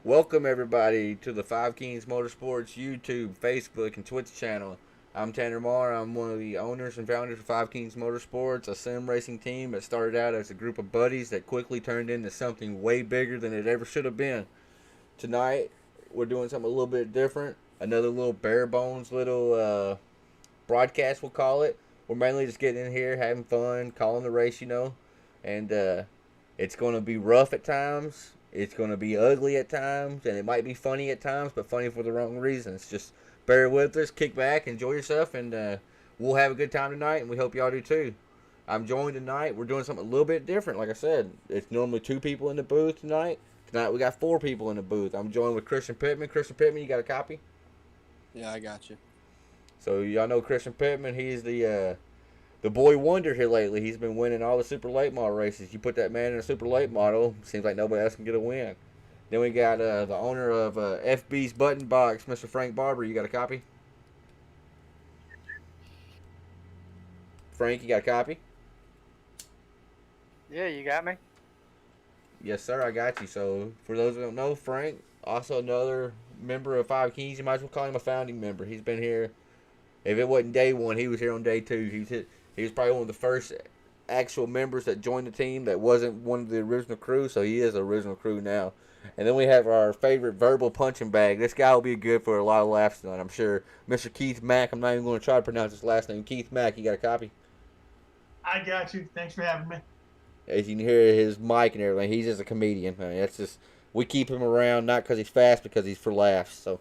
Welcome everybody to the Five Kings Motorsports YouTube, Facebook, and Twitch channel. I'm Tanner Marr. I'm one of the owners and founders of Five Kings Motorsports, a sim racing team that started out as a group of buddies that quickly turned into something way bigger than it ever should have been. Tonight, we're doing something a little bit different. Another little bare bones little broadcast, we'll call it. We're mainly just getting in here, having fun, calling the race, and it's going to be rough at times. It's going to be ugly at times, and it might be funny at times, but funny for the wrong reasons. Just bear with us, kick back, enjoy yourself, and we'll have a good time tonight, and we hope y'all do too. I'm joined tonight. We're doing something a little bit different. Like I said, it's normally two people in the booth tonight. Tonight we got four people in the booth. I'm joined with Christian Pittman. Christian Pittman, you got a copy? Yeah, I got you. So y'all know Christian Pittman. He's the boy wonder here lately. He's been winning all the super late model races. You put that man in a super late model, seems like nobody else can get a win. Then we got the owner of FB's Button Box, Mr. Frank Barber. You got a copy? Frank, you got a copy? Yeah, you got me. Yes, sir, I got you. So for those who don't know, Frank, also another member of Five Kings. You might as well call him a founding member. He's been here. If it wasn't day one, he was here on day two. He was probably one of the first actual members that joined the team that wasn't one of the original crew, so he is the original crew now. And then we have our favorite verbal punching bag. This guy will be good for a lot of laughs tonight, I'm sure. Mr. Keith Mack. I'm not even going to try to pronounce his last name. Keith Mack, you got a copy? I got you. Thanks for having me. As you can hear his mic and everything, he's just a comedian. I mean, that's just, we keep him around not because he's fast, because he's for laughs. So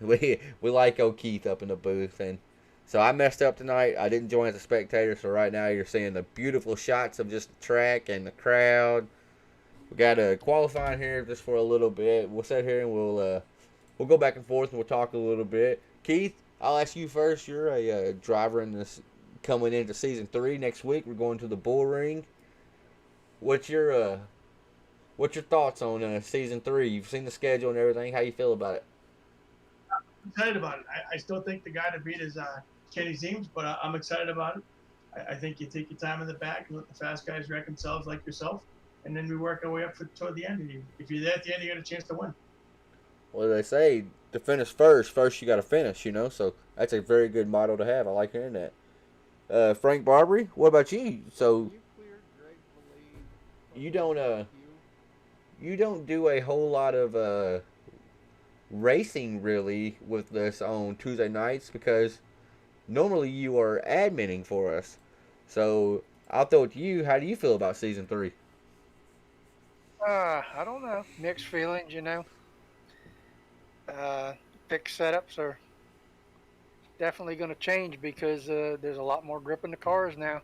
we like old Keith up in the booth. And so I messed up tonight. I didn't join as a spectator, so right now you're seeing the beautiful shots of just the track and the crowd. We got a qualifying here just for a little bit. We'll sit here and we'll go back and forth and we'll talk a little bit. Keith, I'll ask you first. You're a driver in this coming into season 3 next week. We're going to the Bull Ring. What's your thoughts on season 3? You've seen the schedule and everything. How you feel about it? I'm excited about it. I still think the guy to beat is Kenny Zeems, but I'm excited about it. I think you take your time in the back and let the fast guys wreck themselves like yourself, and then we work our way up toward the end. If you're there at the end, you got a chance to win. Well, they say to finish first you got to finish. So that's a very good motto to have. I like hearing that. Frank Barbary, what about you? So you don't you don't do a whole lot of racing really with this on Tuesday nights because normally you are adminning for us. So I'll throw it to you. How do you feel about season 3? I don't know. Mixed feelings. Fixed setups are definitely going to change because there's a lot more grip in the cars now.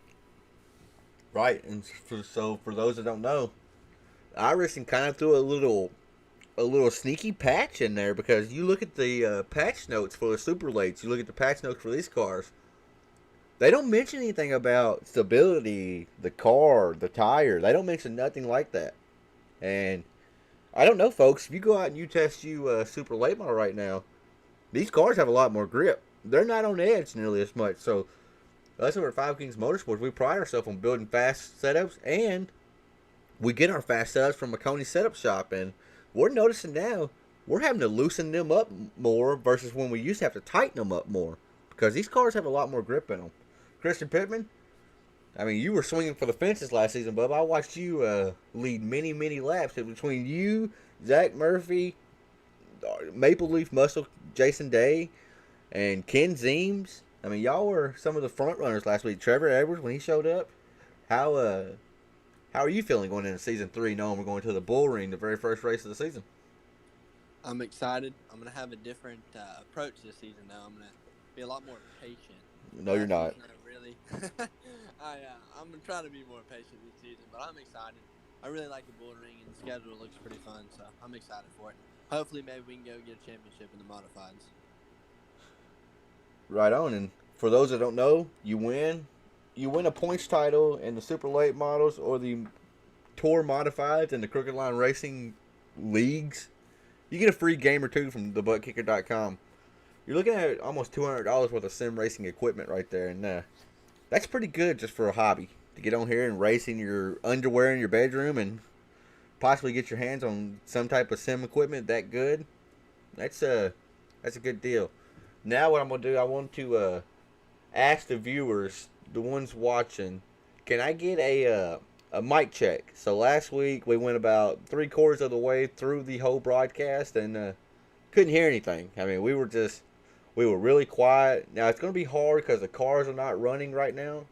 Right, and so for those that don't know, iRacing kind of threw a little sneaky patch in there because you look at the patch notes for the super lates, you look at the patch notes for these cars. They don't mention anything about stability, the car, the tire. They don't mention nothing like that. And I don't know, folks. If you go out and you test super late model right now, these cars have a lot more grip. They're not on edge nearly as much. So us over at Five Kings Motorsports, we pride ourselves on building fast setups, and we get our fast setups from Maconi Setup Shop, and we're noticing now we're having to loosen them up more versus when we used to have to tighten them up more because these cars have a lot more grip in them. Christian Pittman, I mean, you were swinging for the fences last season, bub. I watched you lead many, many laps between you, Zach Murphy, Maple Leaf Muscle, Jason Day, and Ken Zeems. I mean, y'all were some of the front runners last week. Trevor Edwards, when he showed up, how are you feeling going into season 3, knowing we're going to the Bull Ring, the very first race of the season? I'm excited. I'm going to have a different approach this season, though. I'm going to be a lot more patient. No, you're not. Really. I'm going to try to be more patient this season, but I'm excited. I really like the Bull Ring, and the schedule looks pretty fun, so I'm excited for it. Hopefully, maybe we can go get a championship in the modifieds. Right on. And for those that don't know, you win a points title in the super late models or the tour modifieds and the Crooked Line Racing leagues. You get a free game or two from thebuttkicker.com. You're looking at almost $200 worth of sim racing equipment right there, and that's pretty good just for a hobby to get on here and race in your underwear in your bedroom and possibly get your hands on some type of sim equipment that good, that's a good deal. Now what I'm gonna do, I want to ask the viewers, the ones watching, can I get a mic check? So last week we went about 3/4 of the way through the whole broadcast and couldn't hear anything. I mean, we were really quiet. Now it's gonna be hard because the cars are not running right now.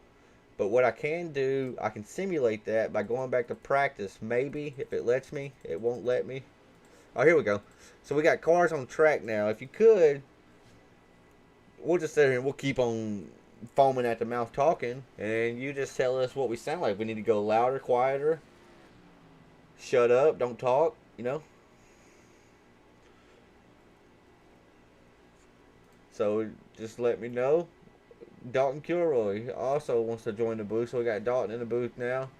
But what I can do, I can simulate that by going back to practice. Maybe if it lets me, it won't let me. Oh, here we go. So we got cars on track now. If you could, we'll just sit here and we'll keep on foaming at the mouth talking, and you just tell us what we sound like. We need to go louder, quieter, shut up, don't talk, you know. So just let me know. Dalton Kilroy also wants to join the booth, so we got Dalton in the booth now.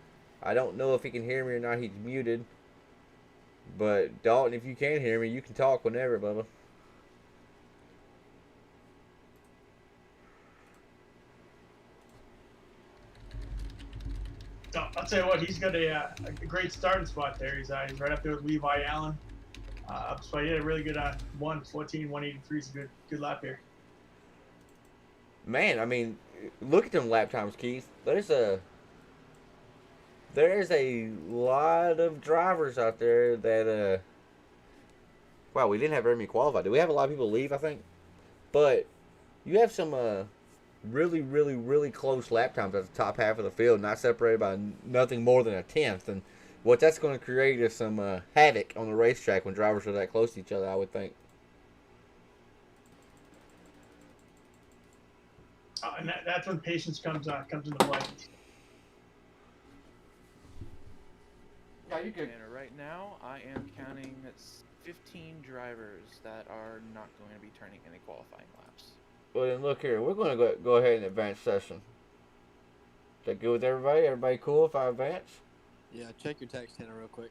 I don't know if he can hear me or not. He's muted. But Dalton, if you can hear me, you can talk whenever, Bubba. I'll tell you what, he's got a great starting spot there. He's right up there with Levi Allen. So he had a really good 1:14, 183 is a good lap here. Man, I mean, look at them lap times, Keith. There's a lot of drivers out there that wow, we didn't have very many qualified. Did we have a lot of people leave, I think? But you have some really, really, really close lap times at the top half of the field, not separated by nothing more than a tenth. And what that's going to create is some havoc on the racetrack when drivers are that close to each other, I would think. And that's when patience comes into play. Yeah, you could. And right now, I am counting 15 drivers that are not going to be turning any qualifying laps. Well, then look here. We're going to go ahead and advance session. Is that good with everybody? Everybody cool if I advance? Yeah, check your text, Tanner, real quick.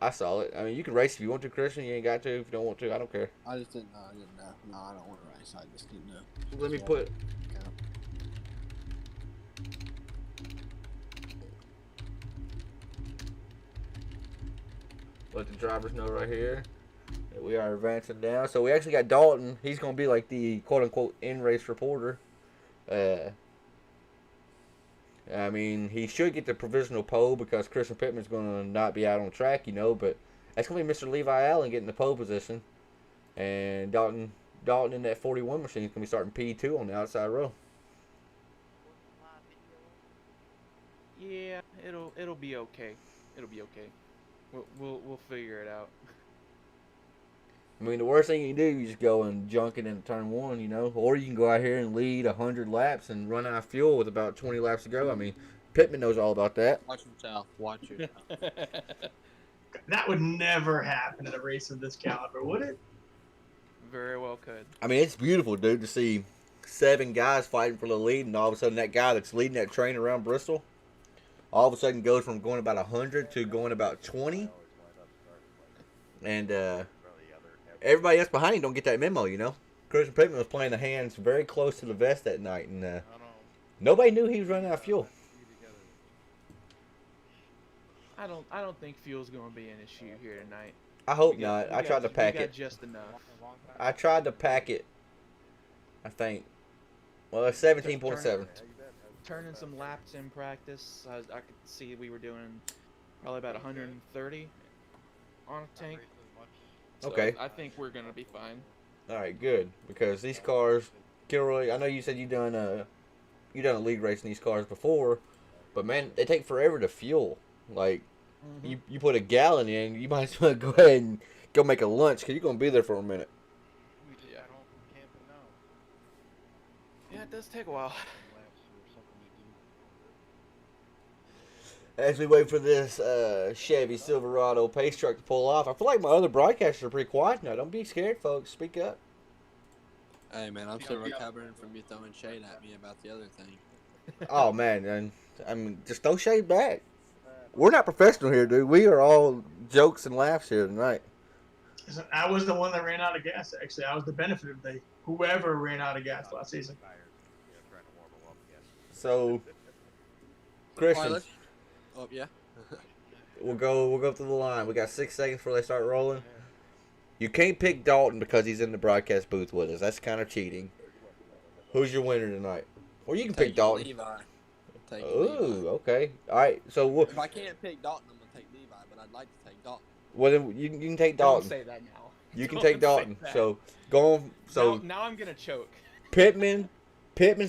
I saw it. I mean, you can race if you want to, Christian. You ain't got to if you don't want to. I don't care. I just didn't know. I didn't know. No, I don't want to race. I just didn't know. Let me put... Let the drivers know right here that we are advancing down. So we actually got Dalton. He's going to be like the quote-unquote in-race reporter. I mean, he should get the provisional pole because Christian Pittman's going to not be out on track, you know. But that's going to be Mr. Levi Allen getting the pole position. And Dalton in that 41 machine is going to be starting P2 on the outside row. Yeah, it'll be okay. It'll be okay. We'll figure it out. I mean, the worst thing you can do is just go and junk it into turn one, you know, or you can go out here and lead 100 laps and run out of fuel with about 20 laps to go. I mean, Pittman knows all about that. Watch yourself. Watch yourself. That would never happen at a race of this caliber, would it? Very well could. I mean, it's beautiful, dude, to see 7 guys fighting for the lead, and all of a sudden that guy that's leading that train around Bristol, all of a sudden goes from going about 100 to going about 20. And everybody else behind him don't get that memo, you know. Christian Pittman was playing the hands very close to the vest that night, and nobody knew he was running out of fuel. I don't think fuel's going to be an issue here tonight. I hope not. I tried to pack it. Just enough. I tried to pack it. I think. Well, it's 17.7. Turning some laps in practice. I could see we were doing probably about 130 on a tank. So Okay. I think we're gonna be fine. All right, good, because these cars, Kilroy. I know you said you done a league race in these cars before, but man, they take forever to fuel. Like, you put a gallon in, you might as well go ahead and go make a lunch because you're gonna be there for a minute. Yeah. Yeah, it does take a while. As we wait for this Chevy Silverado pace truck to pull off, I feel like my other broadcasters are pretty quiet now. Don't be scared, folks. Speak up. Hey, man, I'm still recovering from you throwing shade at me about the other thing. Oh, man. And I mean, just throw shade back. We're not professional here, dude. We are all jokes and laughs here tonight. Listen, I was the one that ran out of gas, actually. I was the benefit of whoever ran out of gas last season. So, Christian. Oh, yeah. We'll go through the line. We got 6 seconds before they start rolling. You can't pick Dalton because he's in the broadcast booth with us. That's kind of cheating. Who's your winner tonight? Or you can pick Dalton. Levi. Ooh, okay. All right. So If I can't pick Dalton, I'm gonna take Levi, but I'd like to take Dalton. well, then you can take Don't Dalton. say that now. You can Don't take say Dalton. that. So go on. So now I'm gonna choke. Pittman's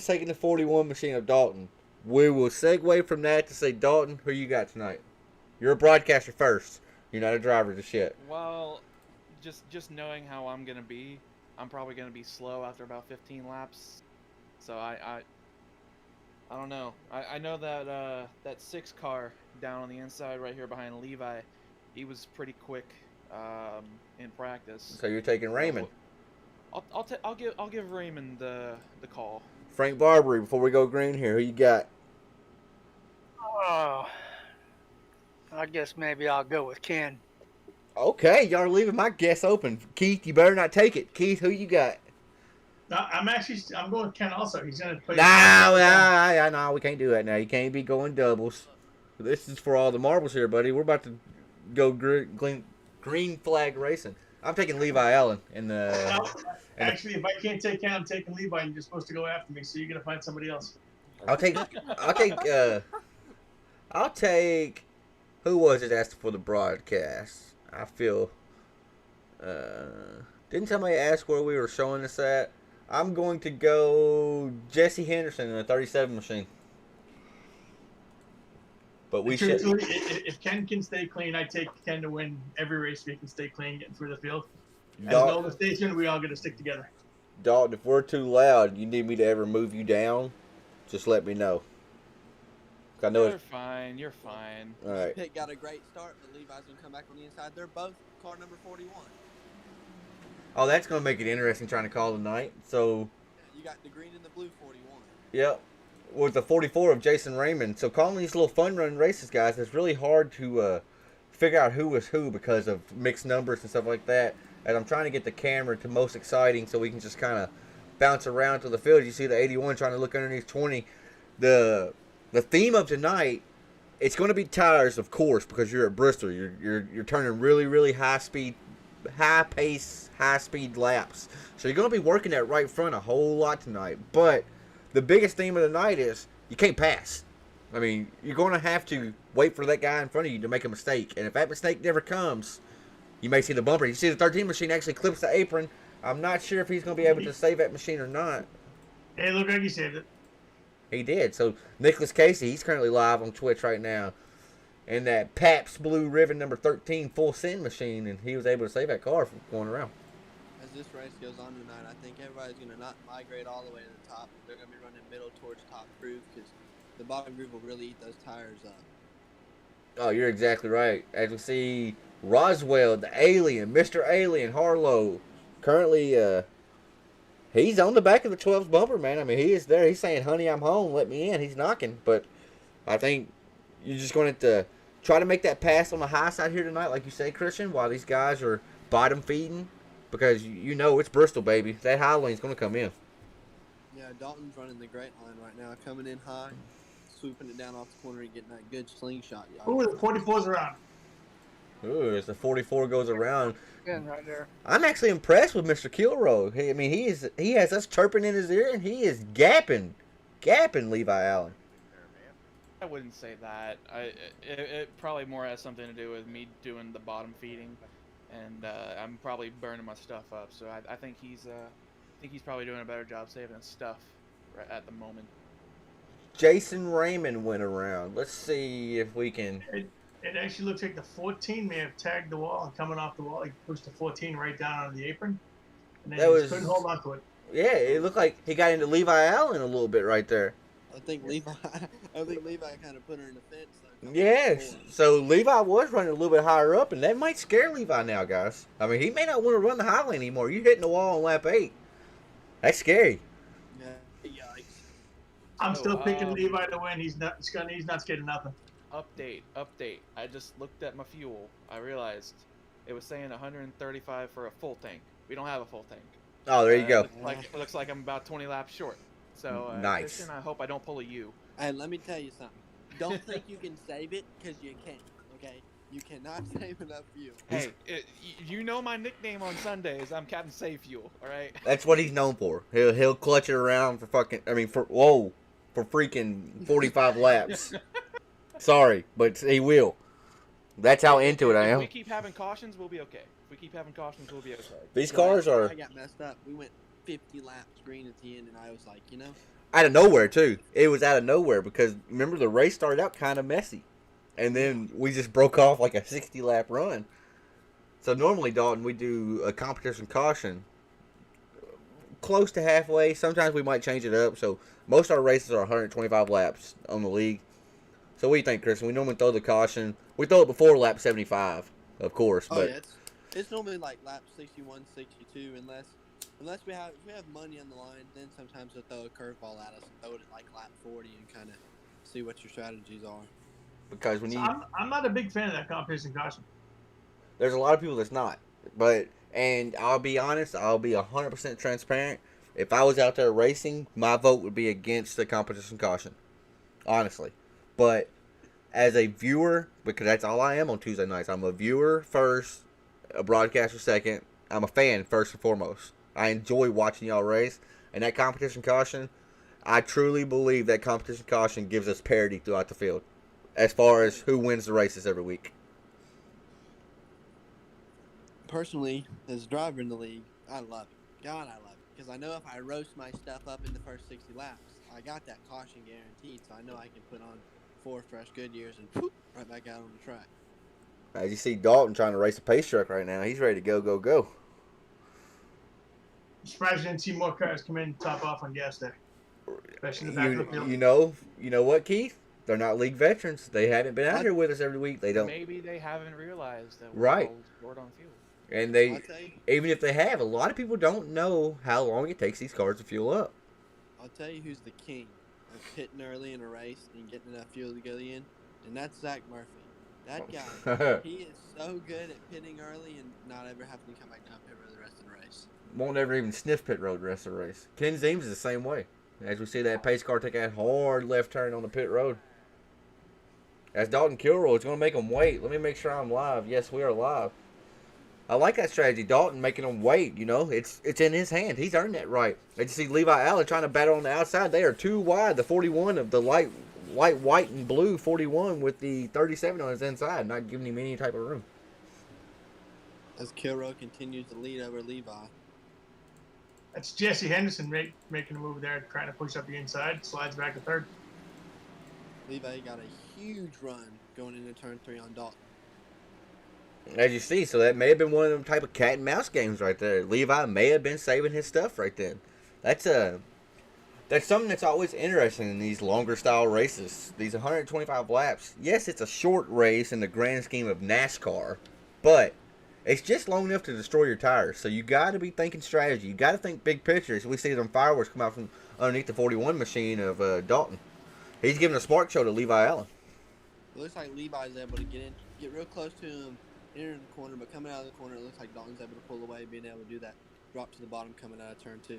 taking the 41 machine of Dalton. We will segue from that to say, Dalton, who you got tonight? You're a broadcaster first. You're not a driver just yet. Well, just knowing how I'm gonna be, I'm probably gonna be slow after about 15 laps. So I don't know. I know that that 6 car down on the inside right here behind Levi, he was pretty quick in practice. So you're taking Raymond. I'll give Raymond the call. Frank Barbary, before we go green here, who you got? Oh, I guess maybe I'll go with Ken. Okay, y'all are leaving my guess open. Keith, you better not take it. Keith, who you got? I'm going with Ken also. He's going to play. No, we can't do that now. You can't be going doubles. This is for all the marbles here, buddy. We're about to go green flag racing. I'm taking Levi Allen in the. Actually, if I can't take Ken, I'm taking Levi, and you're supposed to go after me, so you're going to find somebody else. I'll take. Who was it asked for the broadcast? I feel. Didn't somebody ask where we were showing this at? I'm going to go Jesse Henderson in a 37 machine. But we should. If Ken can stay clean, I take Ken to win every race. We can stay clean, getting through the field. As an older station, we all got to stick together. Dalton, if we're too loud, you need me to ever move you down, just let me know. I know You're fine. You're fine. All right. Pitt got a great start, but Levi's gonna come back on the inside. They're both car number 41. Oh, that's going to make it interesting trying to call tonight. So, You got the green and the blue 41. yep, with the 44 of Jason Raymond. So calling these little fun run races, guys, it's really hard to figure out who is who because of mixed numbers and stuff like that. And I'm trying to get the camera to most exciting so we can just kind of bounce around to the field. You see the 81 trying to look underneath 20. The theme of tonight, it's going to be tires, of course, because you're at Bristol. You're turning really, really high speed, high pace, high speed laps. So you're going to be working that right front a whole lot tonight. But the biggest theme of the night is you can't pass. I mean, you're going to have to wait for that guy in front of you to make a mistake. And if that mistake never comes, you may see the bumper. You see the 13 machine actually clips the apron. I'm not sure if he's going to be able to save that machine or not. Hey, look like he saved it. He did. So Nicholas Casey, he's currently live on Twitch right now. In that Pabst Blue Ribbon number 13 full send machine, and he was able to save that car from going around. As this race goes on tonight, I think everybody's going to not migrate all the way to the top. They're going to be running middle towards top groove because the bottom groove will really eat those tires up. Oh, you're exactly right. As we see Roswell, the alien, Mr. Alien, Harlow, currently, he's on the back of the 12's bumper, man. I mean, he is there. He's saying, honey, I'm home. Let me in. He's knocking. But I think you're just going to try to make that pass on the high side here tonight, like you say, Christian, while these guys are bottom feeding. Because you know it's Bristol, baby. That high lane's going to come in. Yeah, Dalton's running the great line right now, coming in high, swooping it down off the corner and getting that good slingshot. Who are the 44s around? Ooh, as the 44 goes around. Ken right there. I'm actually impressed with Mr. Kilroy. He has us chirping in his ear, and he is gapping Levi Allen. I wouldn't say that. It probably more has something to do with me doing the bottom feeding, and I'm probably burning my stuff up. So I think he's probably doing a better job saving his stuff right at the moment. Jason Raymond went around. Let's see if we can. It actually looks like the 14 may have tagged the wall and coming off the wall. He pushed the 14 right down on the apron, and then he couldn't hold on to it. Yeah, it looked like he got into Levi Allen a little bit right there. I think Levi kind of put her in the fence. Yes. So Levi was running a little bit higher up, and that might scare Levi now, guys. I mean, he may not want to run the high lane anymore. You're hitting the wall on lap 8. That's scary. Yeah, yikes. I'm still picking Levi to win. He's not scared of nothing. Update. I just looked at my fuel. I realized it was saying 135 for a full tank. We don't have a full tank. Oh, there you go. It looks like I'm about 20 laps short. So, nice. Christian, I hope I don't pull a U. And let me tell you something. Don't think you can save it because you can't. Okay. You cannot save enough fuel. Hey, you know my nickname on Sundays. I'm Captain Save Fuel. All right. That's what he's known for. He'll clutch it around for for freaking 45 laps. Sorry, but he will. That's how into it I If am. we keep having cautions, we'll be okay. If we keep having cautions, we'll be okay. These cars are I got messed up. We went 50 laps green at the end, and I was like, out of nowhere too. It was out of nowhere because remember the race started out kind of messy, and then we just broke off like a 60 lap run. So normally, Dalton, we do a competition caution close to halfway. Sometimes we might change it up. So most of our races are 125 laps on the league. So what do you think, Chris? We normally throw the caution. We throw it before lap 75, of course. oh But yeah, it's normally like lap 61, 62, unless we have money on the line. Then sometimes they'll throw a curveball at us and throw it at like lap 40 and kind of see what your strategies are. because when So you I'm not a big fan of that competition caution. there's a lot of people that's not. And I'll be honest, I'll be 100% transparent. If I was out there racing, my vote would be against the competition caution. Honestly. But as a viewer, because that's all I am on Tuesday nights, I'm a viewer first, a broadcaster second. I'm a fan first and foremost. I enjoy watching y'all race. And that competition caution, I truly believe that competition caution gives us parity throughout the field as far as who wins the races every week. Personally, as a driver in the league, I love it. God, I love it. Because I know if I roast my stuff up in the first 60 laps, I got that caution guaranteed, so I know I can put on 4 fresh Goodyears and whoop, right back out on the track. As you see Dalton trying to race a pace truck right now, he's ready to go, go, go. I'm surprised you didn't see more cars come in and top off on gas day. Especially in the back of the field. You know what, Keith? They're not league veterans. They haven't been out here with us every week. They don't. Maybe they haven't realized that we're Right. all short on fuel. And I'll tell you, even if they have, a lot of people don't know how long it takes these cars to fuel up. I'll tell you who's the king of pitting early in a race and getting enough fuel to go in, and that's Zach Murphy. That guy, he is so good at pitting early and not ever having to come back down pit road the rest of the race. Won't ever even sniff pit road the rest of the race. Ken Zeems is the same way. As we see that pace car take that hard left turn on the pit road. As Dalton Kilroy, it's going to make them wait. Let me make sure I'm live. Yes, we are live. I like that strategy. Dalton making them wait, It's in his hand. He's earned that right. And you see Levi Allen trying to battle on the outside. They are too wide. The 41 of the light white, and blue 41 with the 37 on his inside, not giving him any type of room. As Kilroy continues to lead over Levi. That's Jesse Henderson making a move there, trying to push up the inside, slides back to third. Levi got a huge run going into turn 3 on Dalton. As you see, so that may have been one of them type of cat and mouse games right there. Levi may have been saving his stuff right then. That's something that's always interesting in these longer style races. These 125 laps. Yes, it's a short race in the grand scheme of NASCAR, but it's just long enough to destroy your tires. So you got to be thinking strategy. You got to think big picture. So we see them fireworks come out from underneath the 41 machine of Dalton. He's giving a spark show to Levi Allen. It looks like Levi's able to get real close to him, enter in the corner, but coming out of the corner, it looks like Dalton's able to pull away, being able to do that drop to the bottom coming out of turn 2.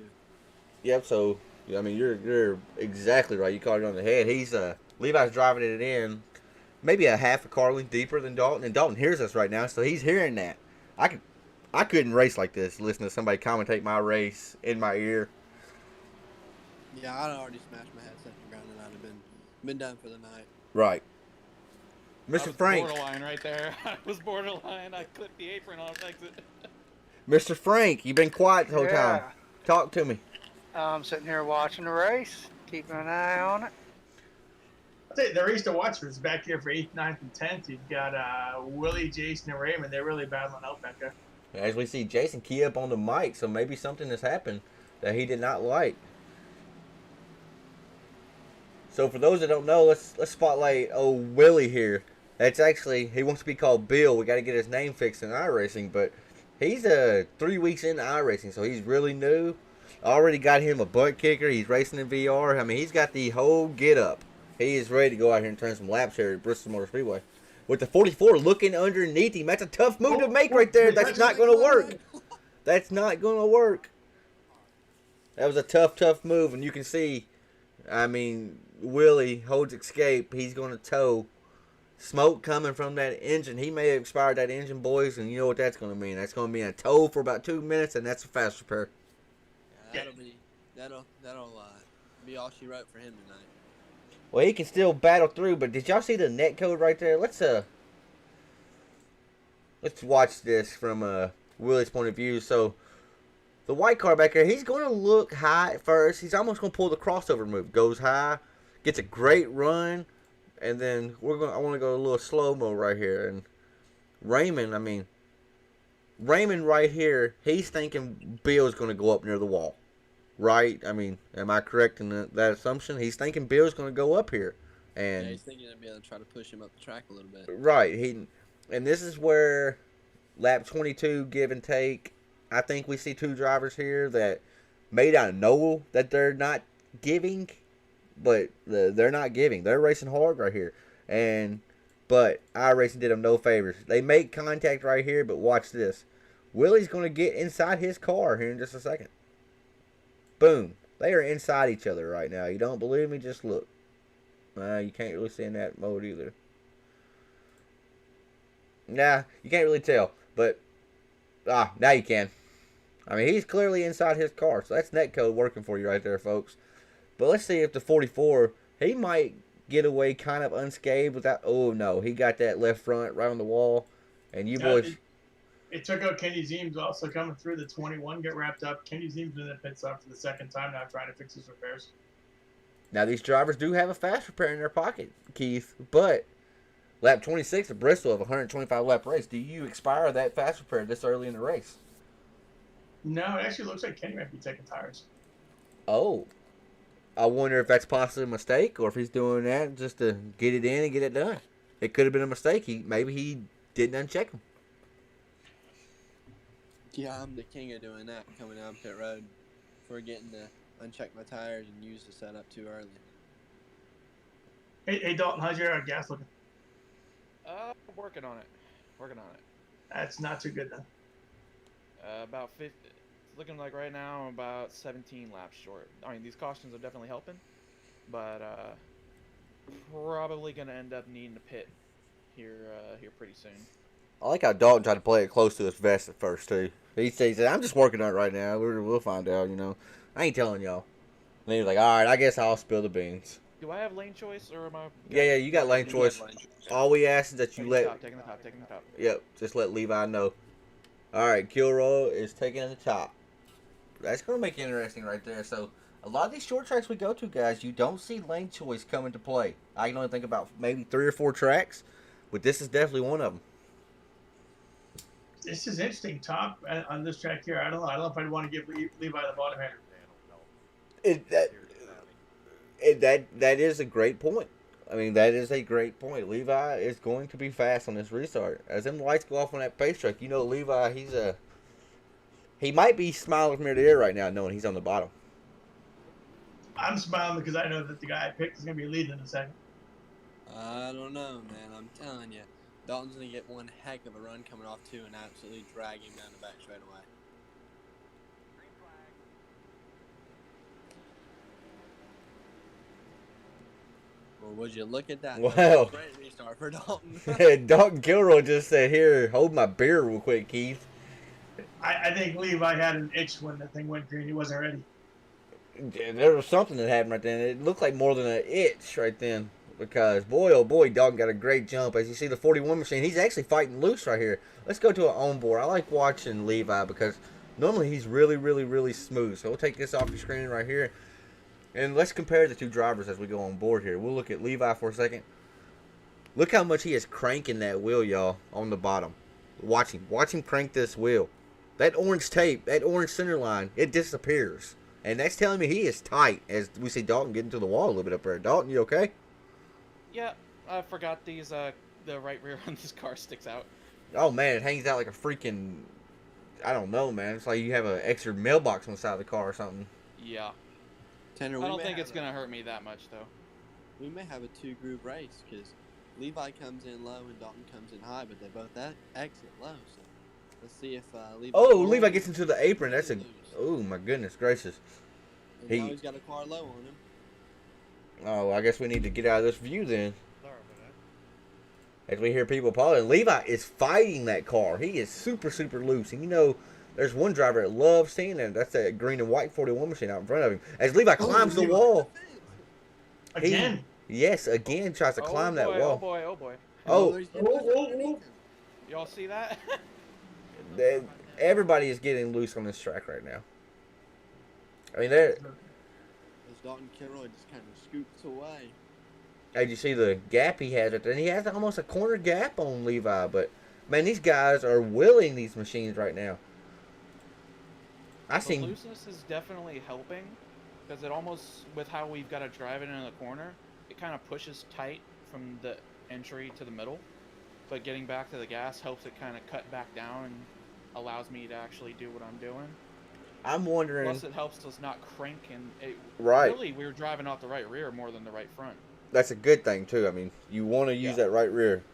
Yep. So I mean, you're exactly right. You caught it on the head. He's Levi's driving it in, maybe a half a car length deeper than Dalton, and Dalton hears us right now, so he's hearing that. I couldn't race like this. Listen to somebody commentate my race in my ear. Yeah, I'd already smashed my headset to the ground, and I'd have been done for the night. Right. I Mr. was Frank. borderline right there. I was borderline. I clipped the apron on exit. Mr. Frank, you've been quiet the whole time. Talk to me. I'm sitting here watching the race, keeping an eye on it. I'll tell you, the race to watch is back here for 8th, 9th, and 10th. You've got Willie, Jason, and Raymond. They're really battling out back there. As we see Jason key up on the mic, so maybe something has happened that he did not like. So for those that don't know, let's spotlight Willie here. That's actually, he wants to be called Bill. We got to get his name fixed in iRacing, but he's 3 weeks into iRacing, so he's really new. Already got him a butt kicker. He's racing in VR. I mean, he's got the whole get up. He is ready to go out here and turn some laps here at Bristol Motor Speedway. With the 44 looking underneath him. That's a tough move to make right there. That's not going to work. That's not going to work. That was a tough move. And you can see, I mean, Willie holds escape. He's going to tow. smoke coming from that engine. He may have expired that engine, boys, and you know what that's going to mean. That's going to be a tow for about 2 minutes, and that's a fast repair. Yeah, that'll be all she wrote for him tonight. Well, he can still battle through, but did y'all see the net code right there? Let's watch this from Willie's point of view. So the white car back there, he's going to look high at first. He's almost going to pull the crossover move. Goes high, gets a great run, and then I want to go a little slow-mo right here. And Raymond right here, he's thinking Bill's going to go up near the wall. Right? I mean, am I correct in that assumption? He's thinking Bill's going to go up here. And yeah, he's thinking to be able to try to push him up the track a little bit. Right. And this is where lap 22, give and take. I think we see two drivers here that may not know that they're not giving, but they're not giving. They're racing hard right here. But iRacing did them no favors. They make contact right here, but watch this. Willie's going to get inside his car here in just a second. Boom. They are inside each other right now. You don't believe me? Just look. You can't really see in that mode either. Nah, you can't really tell. But, now you can. I mean, he's clearly inside his car. So that's netcode working for you right there, folks. But let's see if the 44, he might get away kind of unscathed without... Oh, no. He got that left front right on the wall. And you boys... It took out Kenny Zeems also coming through. The 21 get wrapped up. Kenny Zeems in the pit stop for the second time now trying to fix his repairs. Now, these drivers do have a fast repair in their pocket, Keith. But lap 26 at Bristol of a 125-lap race, do you expire that fast repair this early in the race? No, it actually looks like Kenny might be taking tires. Oh. I wonder if that's possibly a mistake or if he's doing that just to get it in and get it done. It could have been a mistake. Maybe he didn't uncheck them. Yeah, I'm the king of doing that, coming down pit road, forgetting to uncheck my tires and use the setup too early. Hey Dalton, how's your gas looking? Working on it. That's not too good then. About 50. It's looking like right now I'm about 17 laps short. I mean, these cautions are definitely helping, but probably gonna end up needing to pit here pretty soon. I like how Dalton tried to play it close to his vest at first too. He said, "I'm just working on it right now. We'll find out. You know, I ain't telling y'all." And he was like, "All right, I guess I'll spill the beans." Do I have lane choice or am I? Yeah, you got lane choice. All we ask is that you taking the top. Yep, just let Levi know. All right, Kilroy is taking the top. That's gonna make it interesting right there. So a lot of these short tracks we go to, guys, you don't see lane choice come into play. I can only think about maybe 3 or 4 tracks, but this is definitely one of them. This is interesting. Top on this track here. I don't know. I don't know if I'd want to give Levi the bottom hander. That is a great point. I mean, that is a great point. Levi is going to be fast on this restart. As them lights go off on that pace truck, you know Levi, he might be smiling from ear to ear right now knowing he's on the bottom. I'm smiling because I know that the guy I picked is going to be leading in a second. I don't know, man. I'm telling you. Dalton's going to get one heck of a run coming off, too, and absolutely drag him down the back straight away. Well, would you look at that? Wow. Great restart for Dalton. Dalton Kilroy just said, "Here, hold my beer real quick, Keith." I think Levi had an itch when the thing went green. He wasn't ready. There was something that happened right then. It looked like more than an itch right then. Because, boy, oh boy, Dalton got a great jump. As you see the 41 machine, he's actually fighting loose right here. Let's go to an onboard. I like watching Levi because normally he's really, really, really smooth. So we'll take this off your screen right here. And let's compare the two drivers as we go on board here. We'll look at Levi for a second. Look how much he is cranking that wheel, y'all, on the bottom. Watch him. Watch him crank this wheel. That orange tape, that orange center line, it disappears. And that's telling me he is tight as we see Dalton getting to the wall a little bit up there. Dalton, you okay? Yeah, I forgot these, the right rear on this car sticks out. Oh, man, it hangs out like a freaking, I don't know, man. It's like you have an extra mailbox on the side of the car or something. Yeah. Tanner, I don't think it's going to hurt me that much, though. We may have a 2-group race, because Levi comes in low and Dalton comes in high, but they both exit low, so let's see if Levi... Oh, Levi gets into the apron. That's a... Oh, my goodness gracious. And now he's got a car low on him. Oh, I guess we need to get out of this view then. as we hear people applauding. Levi is fighting that car. He is super, super loose. And you know, there's one driver that loves seeing that. That's that green and white 41 machine out in front of him. As Levi climbs the wall. Again. Yes, again tries to climb that wall. Oh boy, oh boy. Oh, Y'all see that? everybody is getting loose on this track right now. I mean, they're. As Dalton Kilroy just kind of scoops away. As you see the gap he has, and he has almost a corner gap on Levi. But man, these guys are willing these machines right now. The looseness is definitely helping, because it almost, with how we've got to drive it in the corner, it kind of pushes tight from the entry to the middle. But getting back to the gas helps it kind of cut back down and allows me to actually do what I'm doing. I'm wondering. Plus, it helps us not crank, and right. Really, we were driving out the right rear more than the right front. That's a good thing too. I mean, you want to use that right rear.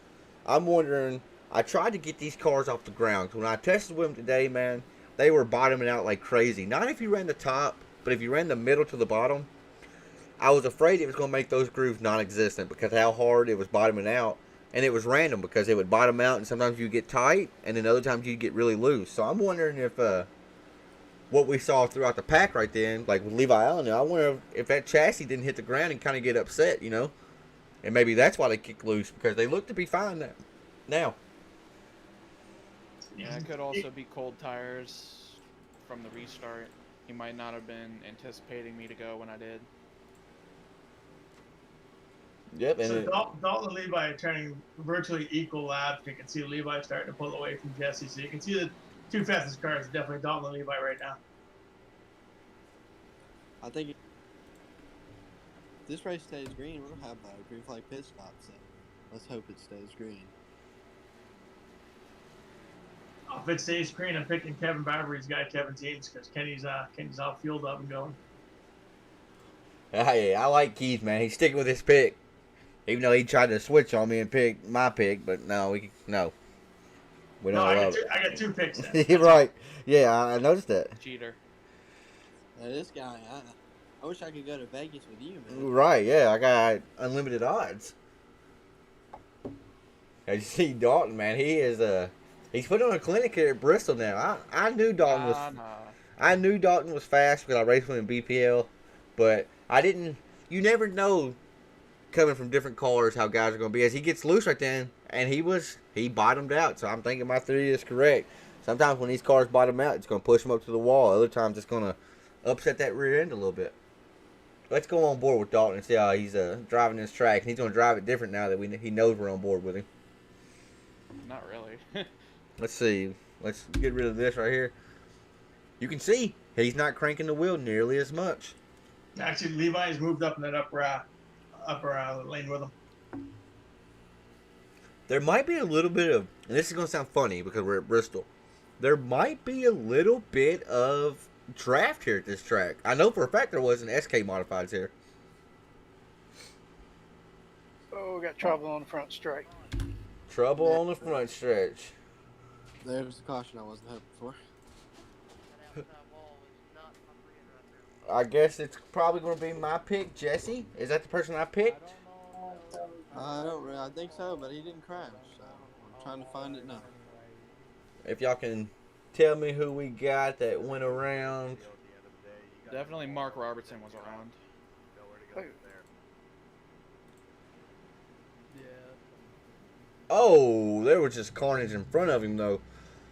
I'm wondering. I tried to get these cars off the ground. When I tested with them today, man, they were bottoming out like crazy. Not if you ran the top, but if you ran the middle to the bottom. I was afraid it was going to make those grooves non-existent because how hard it was bottoming out. And it was random because it would bottom out and sometimes you get tight and then other times you get really loose. So I'm wondering if what we saw throughout the pack right then, like with Levi Allen, I wonder if that chassis didn't hit the ground and kind of get upset, you know. And maybe that's why they kicked loose, because they look to be fine now. Yeah, it could also be cold tires from the restart. He might not have been anticipating me to go when I did. Yep. And so Dalton and Levi are turning virtually equal laps. You can see Levi starting to pull away from Jesse. So you can see the two fastest cars are definitely Dalton and Levi right now. I think if this race stays green, we'll have a green flag pit stop. So let's hope it stays green. If it stays green, I'm picking Kevin Barberry's guy, Kevin Teams, because Kenny's all fueled up and going. Hey, I like Keith, man. He's sticking with his pick. Even though he tried to switch on me and pick my pick, but no. We don't love it. I got two picks. You're right. Yeah, I noticed that. Cheater. This guy, I wish I could go to Vegas with you, man. Right, yeah. I got unlimited odds. As you see Dalton, man, he is he's put on a clinic here at Bristol now. I knew Dalton was I knew Dalton was fast because I raced with him in BPL, but I didn't. You never know coming from different cars how guys are going to be. As he gets loose right then, and he bottomed out. So I'm thinking my theory is correct. Sometimes when these cars bottom out, it's going to push them up to the wall. Other times it's going to upset that rear end a little bit. Let's go on board with Dalton and see how he's driving this track. And he's going to drive it different now that he knows we're on board with him. Not really. Let's see. Let's get rid of this right here. You can see he's not cranking the wheel nearly as much. Actually, Levi has moved up in that upper lane with him. There might be a little bit of, and this is going to sound funny because we're at Bristol, there might be a little bit of draft here at this track. I know for a fact there was an SK Modifieds here. Oh, we got trouble on the front straight. Trouble on the front stretch. There's the caution I wasn't hoping for. I guess it's probably going to be my pick, Jesse. Is that the person I picked? I think so, but he didn't crash, so I'm trying to find it now. If y'all can tell me who we got that went around. Definitely Mark Robertson was around. Oh, there was just carnage in front of him, though.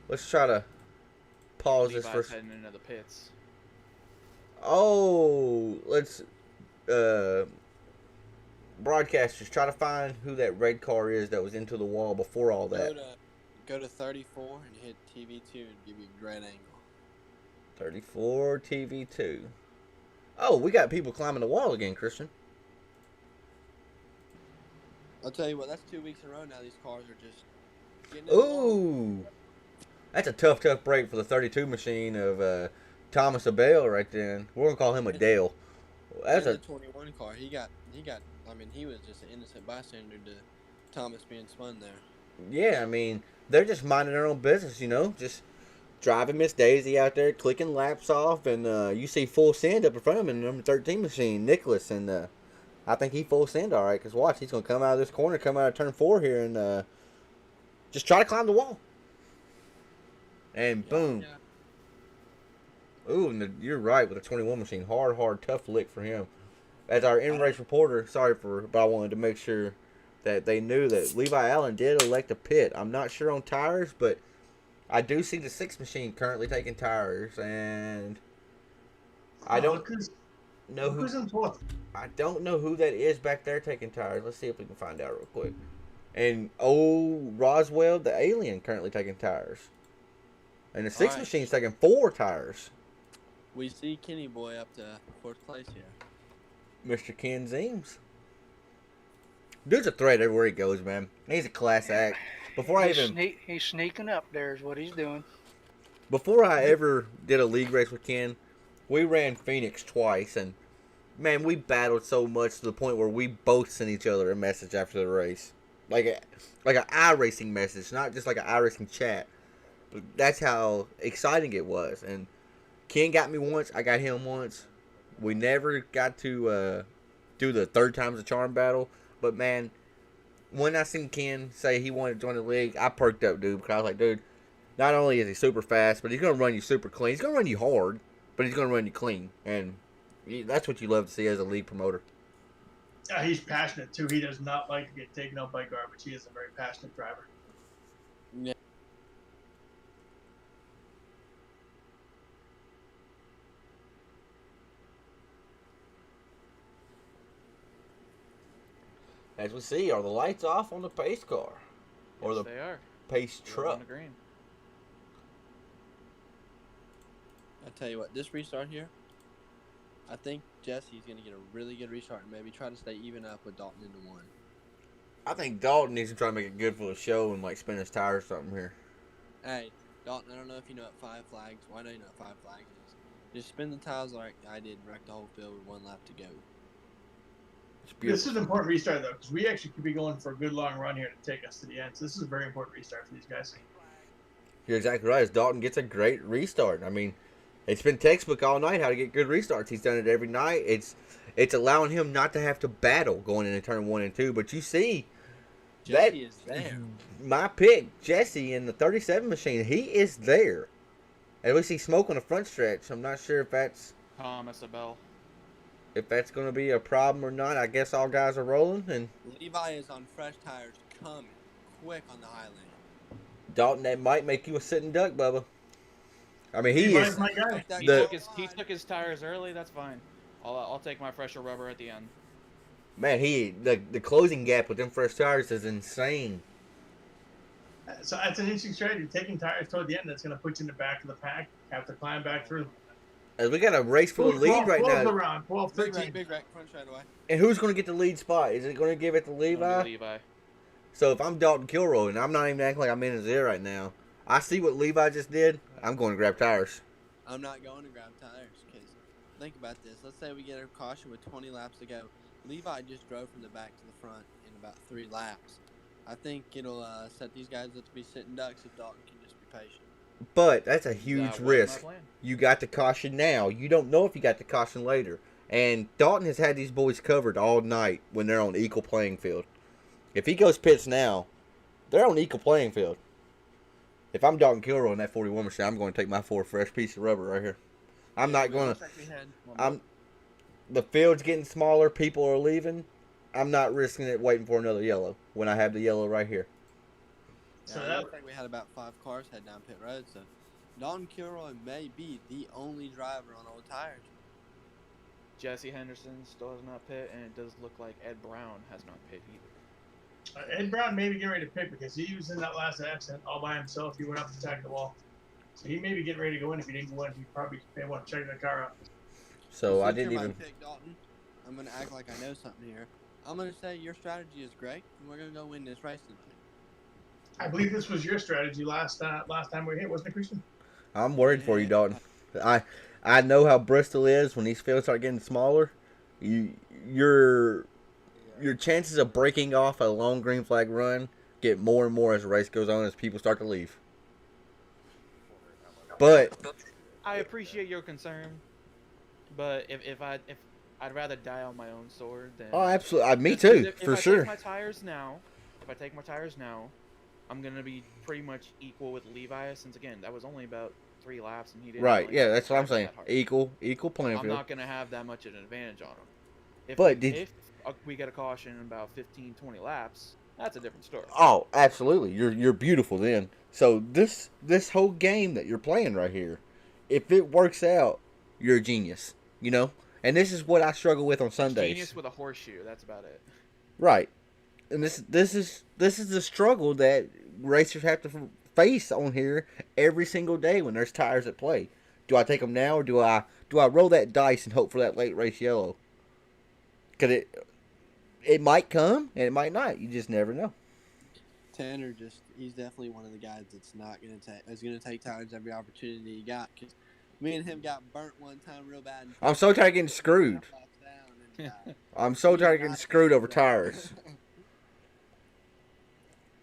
Let's try to pause this Levi's for. heading into the pits. Oh, let's broadcasters try to find who that red car is that was into the wall before all that. Go to 34 and hit TV2 and give you a great angle. 34 TV2. Oh, we got people climbing the wall again, Christian. I'll tell you what, that's 2 weeks in a row now. These cars are just getting in the wall. Ooh, that's a tough break for the 32 machine of Thomas Abel right then. We're gonna call him a Dale. That's And a the 21 car. He got. I mean, he was just an innocent bystander to Thomas being spun there. yeah. I mean, they're just minding their own business, you know, just driving Miss Daisy out there, clicking laps off, and you see full send up in front of him in the number 13 machine, Nicholas, and I think he full send all right. Because watch, he's going to come out of this corner, come out of turn 4 here, and just try to climb the wall. And boom. Yeah. Ooh, and you're right with the 21 machine. Hard, tough lick for him. As our in-race reporter, but I wanted to make sure that they knew that Levi Allen did elect a pit. I'm not sure on tires, but I do see the 6 machine currently taking tires, and I don't know who's in fourth. I don't know who that is back there taking tires. Let's see if we can find out real quick. And Roswell, the alien, currently taking tires. And the 6 machine's taking 4 tires. We see Kenny Boy up to 4th place here. Mr. Ken Zeems. Dude's a threat everywhere he goes, man. He's a class act. He's sneaking up there is what he's doing. Before I ever did a league race with Ken, we ran Phoenix twice, and man, we battled so much to the point where we both sent each other a message after the race, like an iRacing message, not just like an iRacing chat. But that's how exciting it was. And Ken got me once, I got him once. We never got to do the 3rd time's a charm battle, but man, when I seen Ken say he wanted to join the league, I perked up, dude, because I was like, dude, not only is he super fast, but he's going to run you super clean. He's going to run you hard, but he's going to run you clean. And that's what you love to see as a league promoter. He's passionate, too. He does not like to get taken out by garbage. He is a very passionate driver. Yeah. As we see, are the lights off on the pace car? Or Yes, the they are. pace They're truck? on the green. I tell you what, this restart here, I think Jesse's going to get a really good restart and maybe try to stay even up with Dalton into 1. I think Dalton needs to try to make it good for the show and like spin his tires or something here. Hey, Dalton, I don't know if you know what 5 flags. Well, I know you know what 5 flags is. Just spin the tires like I did and wreck the whole field with 1 lap to go. This is an important restart, though, because we actually could be going for a good long run here to take us to the end. So this is a very important restart for these guys. You're exactly right. As Dalton gets a great restart. I mean, it's been textbook all night how to get good restarts. He's done it every night. It's allowing him not to have to battle going into turn 1 and 2. But you see, Jesse is there. My pick, Jesse, in the 37 machine, he is there. At least he's smoke on the front stretch. I'm not sure if that's going to be a problem or not. I guess all guys are rolling. And Levi is on fresh tires coming quick on the Highland. Dalton, that might make you a sitting duck, Bubba. I mean, he Levi's is. my guy. He took his tires early. That's fine. I'll take my fresher rubber at the end. Man, the closing gap with them fresh tires is insane. So that's an interesting strategy. Taking tires toward the end, that's going to put you in the back of the pack. Have to climb back through. As we got a race for the lead right now. Around, 12, 13. Big wreck, front straight away. And who's going to get the lead spot? Is it going to give it to Levi? Levi. So if I'm Dalton Kilroy, and I'm not even acting like I'm in his ear right now, I see what Levi just did, I'm going to grab tires. I'm not going to grab tires because think about this. Let's say we get a caution with 20 laps to go. Levi just drove from the back to the front in about 3 laps. I think it'll set these guys up to be sitting ducks if Dalton can just be patient. But that's a huge risk. You got the caution now. You don't know if you got the caution later. And Dalton has had these boys covered all night when they're on equal playing field. If he goes pits now, they're on equal playing field. If I'm Dalton Kilroy in that 41 machine, I'm going to take my 4 fresh piece of rubber right here. I'm not going to. The field's getting smaller. People are leaving. I'm not risking it waiting for another yellow when I have the yellow right here. So I think we had about 5 cars head down pit road. So Dalton Kilroy may be the only driver on old tires. Jesse Henderson still has not pit, and it does look like Ed Brown has not pit either. Ed Brown may be getting ready to pit because he was in that last accident all by himself. He went up to attack the wall. So he may be getting ready to go in. If he didn't go in, he probably may want to check the car out. So I didn't even pick Dalton. I'm going to act like I know something here. I'm going to say your strategy is great, and we're going to go win this race tonight. I believe this was your strategy last time we hit, wasn't it, Christian? I'm worried for you, Dalton. I know how Bristol is when these fields start getting smaller. Your chances of breaking off a long green flag run get more and more as the race goes on, as people start to leave. But I appreciate your concern, but if I'd rather die on my own sword than. Oh, absolutely. Me Just 'cause too, if for I sure. take my tires now, I'm gonna be pretty much equal with Levi. Since again, that was only about 3 laps, and he didn't. Right. Really Yeah, that's what I'm tackle saying. that hard. Equal playing I'm field. not gonna have that much of an advantage on him. But If we get a caution in about 15, 20 laps, that's a different story. Oh, absolutely. You're beautiful then. So this whole game that you're playing right here, if it works out, you're a genius. You know? And this is what I struggle with on Sundays. Genius with a horseshoe. That's about it. Right. And this is the struggle that racers have to face on here every single day when there's tires at play. Do I take them now, or do I roll that dice and hope for that late race yellow? Because it might come and it might not. You just never know. Tanner he's definitely one of the guys that's not going to take, is going to take tires every opportunity he got. Because me and him got burnt one time real bad. I'm so tired of getting screwed. I'm so tired of getting screwed over tires.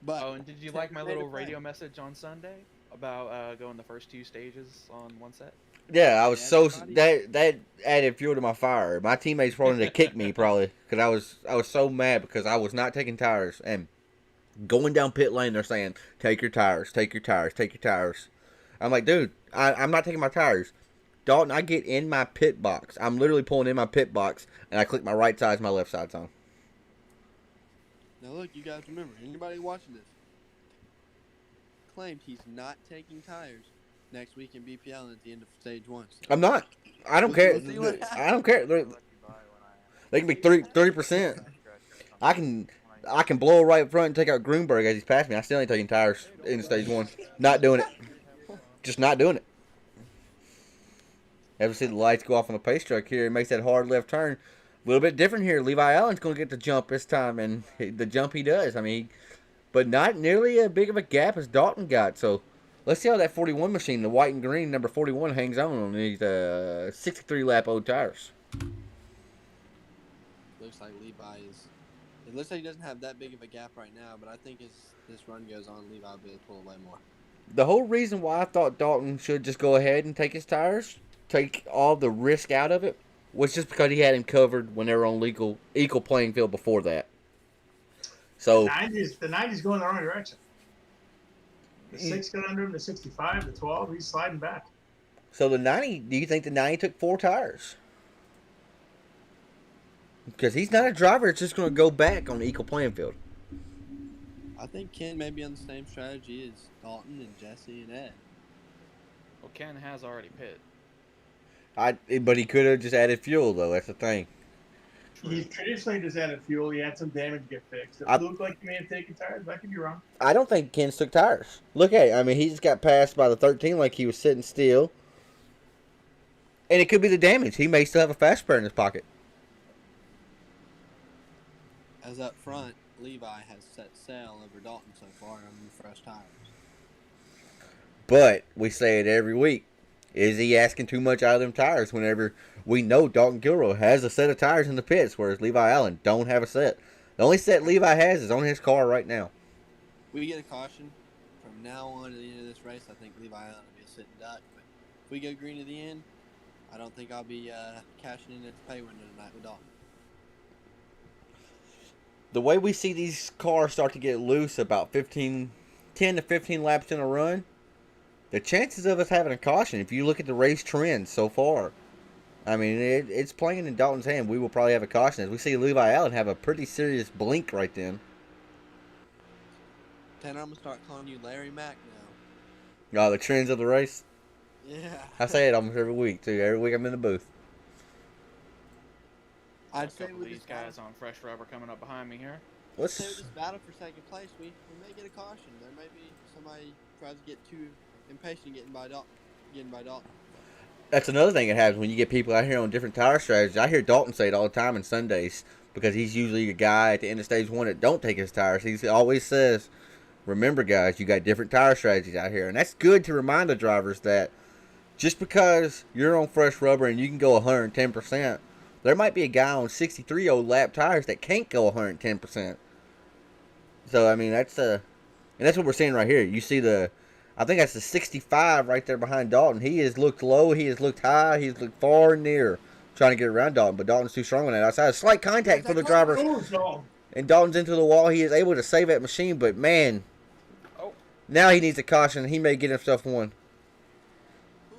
But Oh, and did you like my little radio message on Sunday about going the first 2 stages on one set? Yeah, I was Everybody- that added fuel to my fire. My teammates wanted to kick me probably because I was so mad because I was not taking tires and going down pit lane. They're saying take your tires, take your tires, take your tires. I'm like, dude, I'm not taking my tires. Dalton, I get in my pit box. I'm literally pulling in my pit box and I click my right side's my left side's on. Now look, you guys remember, anybody watching this claimed he's not taking tires next week in BPL at the end of stage 1. So I'm not. I don't care. We'll see what I don't care. They can be 30%. I can blow right up front and take out Grunberg as he's passed me. I still ain't taking tires in stage 1. Not doing it. Just not doing it. Ever see the lights go off on the pace truck here? It makes that hard left turn. A little bit different here. Levi Allen's going to get the jump this time, and the jump he does. I mean, but not nearly as big of a gap as Dalton got. So let's see how that 41 machine, the white and green number 41, hangs on these 63 lap old tires. looks like Levi is. It looks like he doesn't have that big of a gap right now, but I think as this run goes on, Levi will be able to pull away more. The whole reason why I thought Dalton should just go ahead and take his tires, take all the risk out of it, was just because he had him covered when they were on equal playing field before that. So the 90's going the wrong direction. The 6 got under him, the 65, the 12, he's sliding back. So the 90, do you think the 90 took 4 tires? Because he's not a driver that's just going to go back on the equal playing field. I think Ken may be on the same strategy as Dalton and Jesse and Ed. Well, Ken has already pit. But he could have just added fuel, though. That's the thing. He traditionally just added fuel. He had some damage get fixed. It looked like he may have taken tires, but I could be wrong. I don't think Ken took tires. Look at it. I mean, he just got passed by the 13 like he was sitting still. And it could be the damage. He may still have a fast spare in his pocket. As up front, Levi has set sail over Dalton so far on new fresh tires. But we say it every week. Is he asking too much out of them tires whenever we know Dalton Gilroy has a set of tires in the pits, whereas Levi Allen don't have a set? The only set Levi has is on his car right now. We get a caution from now on to the end of this race. I think Levi Allen will be a sitting duck. But if we go green to the end, I don't think I'll be cashing in at the pay window tonight with Dalton. The way we see these cars start to get loose about 10 to 15 laps in a run, the chances of us having a caution, if you look at the race trends so far, I mean, it's playing in Dalton's hand. We will probably have a caution as we see Levi Allen have a pretty serious blink right then. Tanner, I'm going to start calling you Larry Mack now. Oh, the trends of the race? Yeah. I say it almost every week, too. Every week I'm in the booth. I'd A say couple with of this these guys on fresh rubber coming up behind me here. I'd say with Let's. this battle for second place, we may get a caution. There may be somebody tries to get too impatient getting by Dalton. That's another thing that happens when you get people out here on different tire strategies. I hear Dalton say it all the time on Sundays because he's usually a guy at the end of stage 1 that don't take his tires. He always says, remember, guys, you got different tire strategies out here. And that's good to remind the drivers that just because you're on fresh rubber and you can go 110%, there might be a guy on 63 old lap tires that can't go 110%. So, I mean, and that's what we're seeing right here. You see I think that's the 65 right there behind Dalton. He has looked low. He has looked high. He's looked far and near trying to get around Dalton, but Dalton's too strong on that outside. Slight contact for the driver, Oh, so and Dalton's into the wall. He is able to save that machine, but man, Oh. now he needs a caution. He may get himself one.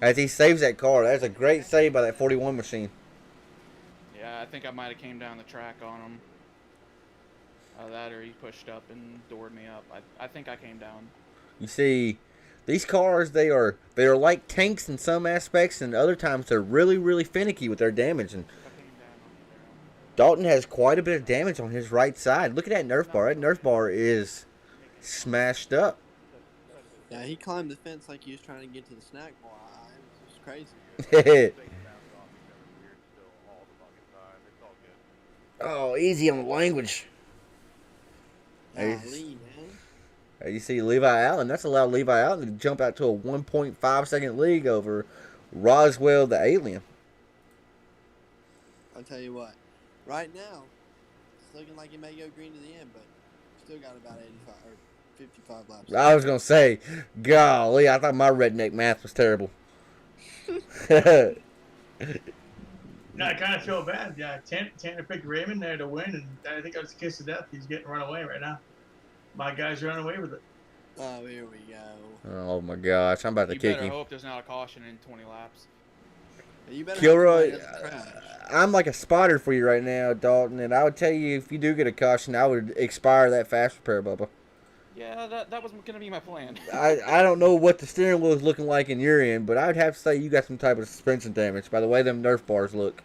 As he saves that car. That's a great save by that 41 machine. Yeah, I think I might have came down the track on him. That or he pushed up and doored me up. I think I came down. You see, these cars, they are like tanks in some aspects, and other times they're really, really finicky with their damage. And I came down on the Dalton has quite a bit of damage on his right side. Look at that Nerf bar. That Nerf bar is smashed up. Yeah, he climbed the fence like he was trying to get to the snack bar. It was crazy. Oh, easy on the language. Golly, man. You see Levi Allen. That's allowed Levi Allen to jump out to a 1.5 second lead over Roswell the Alien. I'll tell you what. Right now, it's looking like it may go green to the end, but still got about 85 or 55 laps. I was going to say, golly, I thought my redneck math was terrible. No, I kind of feel bad. Yeah, Tanner picked Raymond there to win, and I think that was the kiss of death. He's getting run away right now. My guy's running away with it. Oh, here we go. Oh my gosh, I'm about to You kick better him. hope there's not a caution in 20 laps. You better Kilroy, hope somebody doesn't crash. I'm like a spotter for you right now, Dalton, and I would tell you if you do get a caution, I would expire that fast repair, Bubba. Yeah, that was going to be my plan. I don't know what the steering wheel is looking like in your end, but I would have to say you got some type of suspension damage by the way them Nerf bars look.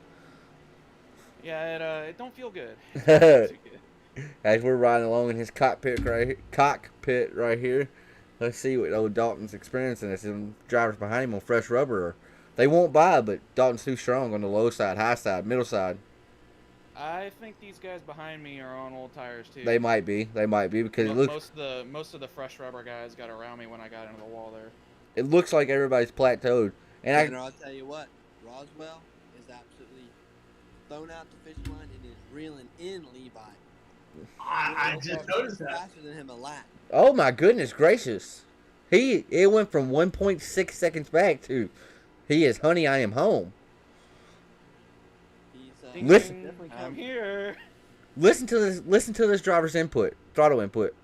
Yeah, it don't feel good. It don't feel too good. As we're riding along in his cockpit right here, let's see what old Dalton's experiencing as some drivers behind him on fresh rubber. They won't buy, but Dalton's too strong on the low side, high side, middle side. I think these guys behind me are on old tires too. They might be because it looks most of the fresh rubber guys got around me when I got into the wall there. it looks like everybody's plateaued. And Tanner, I'll tell you what, Roswell is absolutely thrown out the finish line and is reeling in Levi. I just noticed that. Faster than him a lap. oh my goodness gracious, it went from 1.6 seconds back to he is honey I am home. He's Listen- definitely I'm coming. here. Listen to this driver's throttle input.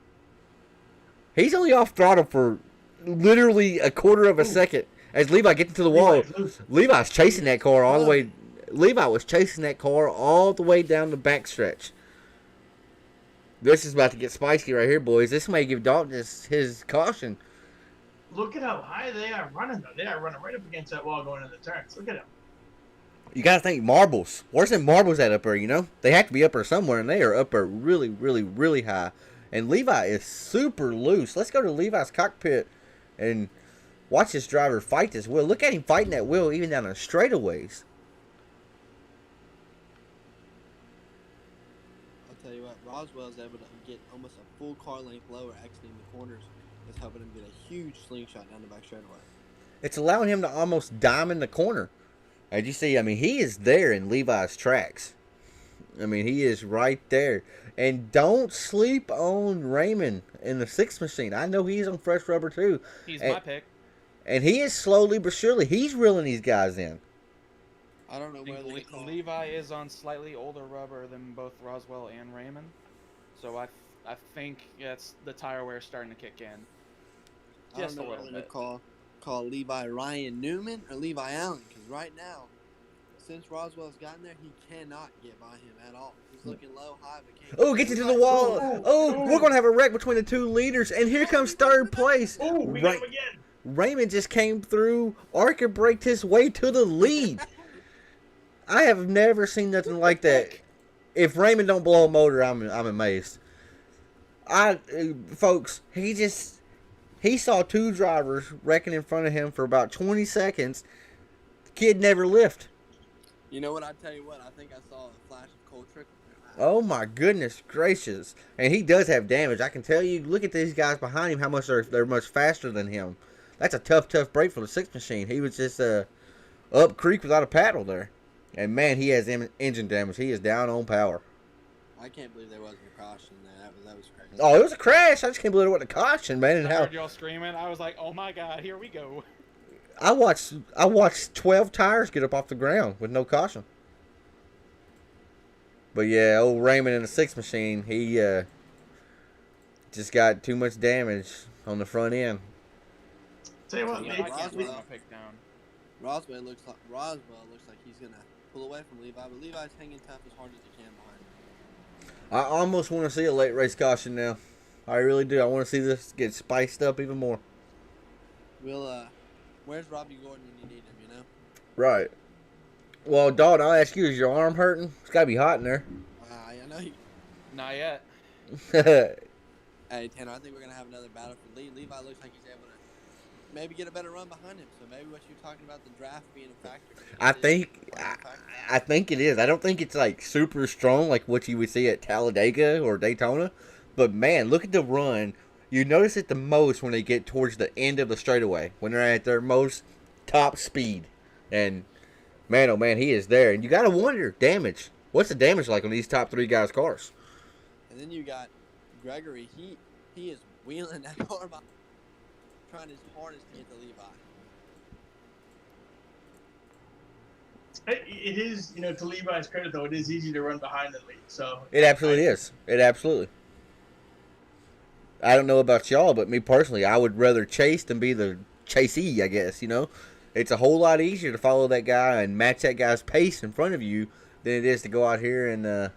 He's only off throttle for literally a quarter of a second as Levi gets into the wall. Levi's chasing that car all the way. Levi was chasing that car all the way down the backstretch. This is about to get spicy right here, boys. This may give Dalton his caution. Look at how high they are running, though. They are running right up against that wall going into the turns. Look at them. You gotta think marbles. Where's them marbles at up there, you know? They have to be up there somewhere, and they are up there really, really, really high. And Levi is super loose. Let's go to Levi's cockpit and watch this driver fight this wheel. Look at him fighting that wheel even down the straightaways. I'll tell you what, Roswell's able to get almost a full car length lower exiting the corners. It's helping him get a huge slingshot down the back straightaway. It's allowing him to almost diamond the corner. As you see, I mean, he is there in Levi's tracks. I mean, he is right there. And don't sleep on Raymond in the 6 machine. I know he's on fresh rubber too. He's And- my pick. And he is slowly but surely, he's reeling these guys in. I don't know I think whether they call Levi is on slightly older rubber than both Roswell and Raymond, so I think it's the tire wear starting to kick in. I Just don't a know little whether to bit. call Levi Ryan Newman or Levi Allen, because right now, since Roswell's gotten there, he cannot get by him at all. He's looking low, high, but can't. Oh, gets into the wall. Oh, we're going to have a wreck between the two leaders. And here comes third place. Oh, we got him again. Raymond just came through, Arca braked his way to the lead. I have never seen nothing like that. If Raymond don't blow a motor, I'm amazed. Folks, he saw two drivers wrecking in front of him for about 20 seconds. The kid never lift. You know what? I tell you what. I think I saw a flash of cold trickle. Oh my goodness gracious! And he does have damage. I can tell you. Look at these guys behind him. How much they're much faster than him. That's a tough break for the 6 machine. He was just up creek without a paddle there. And man, he has engine damage. He is down on power. I can't believe there wasn't a caution there. That was crazy. Oh, it was a crash. I just can't believe it wasn't a caution, man. And I how heard y'all screaming. I was like, "Oh my God, here we go!" I watched 12 tires get up off the ground with no caution. But yeah, old Raymond in the 6 machine, he just got too much damage on the front end. Tell you So what, yeah, Levi I can't Roswell. let him pick down. Roswell looks like he's gonna pull away from Levi, but Levi's hanging tough as hard as he can behind him. I almost want to see a late race caution now. I really do. I want to see this get spiced up even more. Where's Robbie Gordon when you need him? You know. Right. Well, Dalton, I'll ask you, is your arm hurting? It's got to be hot in there. I know. Not yet. Hey Tanner, I think we're gonna have another battle for Lee. Levi looks like he's able to maybe get a better run behind him. So maybe what you're talking about, the draft being a factor. I think it is. I don't think it's like super strong like what you would see at Talladega or Daytona. But man, look at the run. You notice it the most when they get towards the end of the straightaway, when they're at their most top speed. And man, oh man, he is there. And you got to wonder, damage. What's the damage like on these top 3 guys' cars? And then you got Gregory. He is wheeling that car by, trying his hardest to get to Levi. It is, to Levi's credit though, it is easy to run behind the lead. So It absolutely is. It absolutely. I don't know about y'all, but me personally, I would rather chase than be the chasee, I guess, It's a whole lot easier to follow that guy and match that guy's pace in front of you than it is to go out here and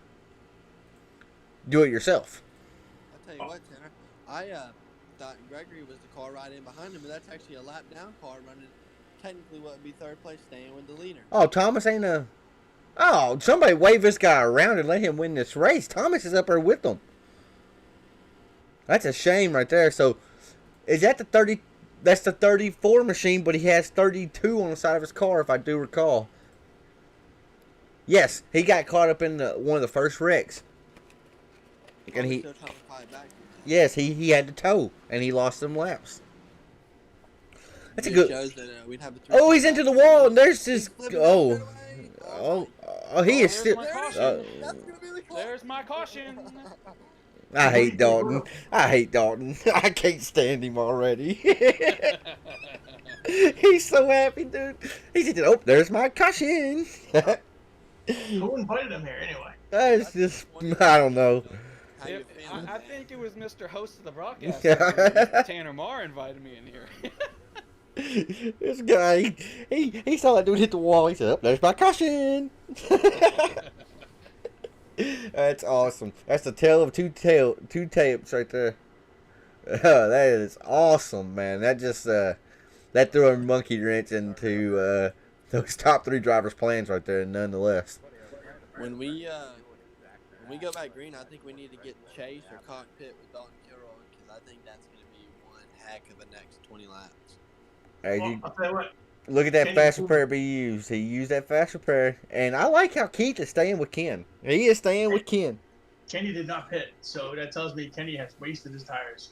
do it yourself. I'll tell you what, Tanner. I thought Gregory was the car right in behind him, but that's actually a lap down car running technically what would be third place, staying with the leader. Oh, Thomas ain't a... Oh, somebody wave this guy around and let him win this race. Thomas is up there with them. That's a shame right there. So, is that the 30... That's the 34 machine, but he has 32 on the side of his car, if I do recall. Yes, he got caught up in one of the first wrecks. And he... Still trying to fight back. Yes, he had to tow, and he lost some laps. That's a It good... shows that, we'd have a Oh, he's into the wall, and there's He's his... flipping Oh. straight away. He is There's still... my caution. That's gonna be the car. There's my caution. I hate Dalton. I can't stand him already. He's so happy, dude. He said, "Oh, there's my caution." who invited him here anyway? That's just... I don't know. How you feeling? I think it was Mr. Host of the broadcast. Mr. Tanner Marr invited me in here. This guy, he saw that dude hit the wall. He said, "Oh, there's my caution." That's awesome. That's the tale of two tapes right there. That is awesome, man. That just that threw a monkey wrench into those top 3 drivers' plans right there, nonetheless. When we go back green, I think we need to get Chase or Cockpit with Dalton Kilroy, because I think that's going to be one heck of a next 20 laps. Hey, Well, I'll tell you what. look at that Kenny fast Cooper- repair be used. He used that fast repair, and I like how Keith is staying with Ken. He is staying with Ken. Kenny did not pit, so that tells me Kenny has wasted his tires.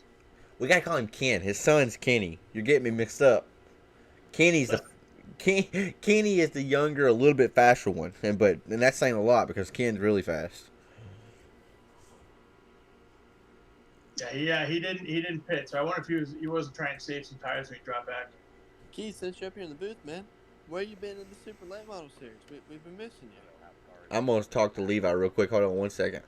We gotta call him Ken. His son's Kenny. You're getting me mixed up. Kenny is the younger, a little bit faster one, and that's saying a lot because Ken's really fast. Yeah, he didn't pit. So I wonder if he wasn't trying to save some tires when he dropped back. Keith, since you're up here in the booth, man, where you been in the Super Late Model Series? We've been missing you. I'm gonna talk to Levi real quick. Hold on 1 second.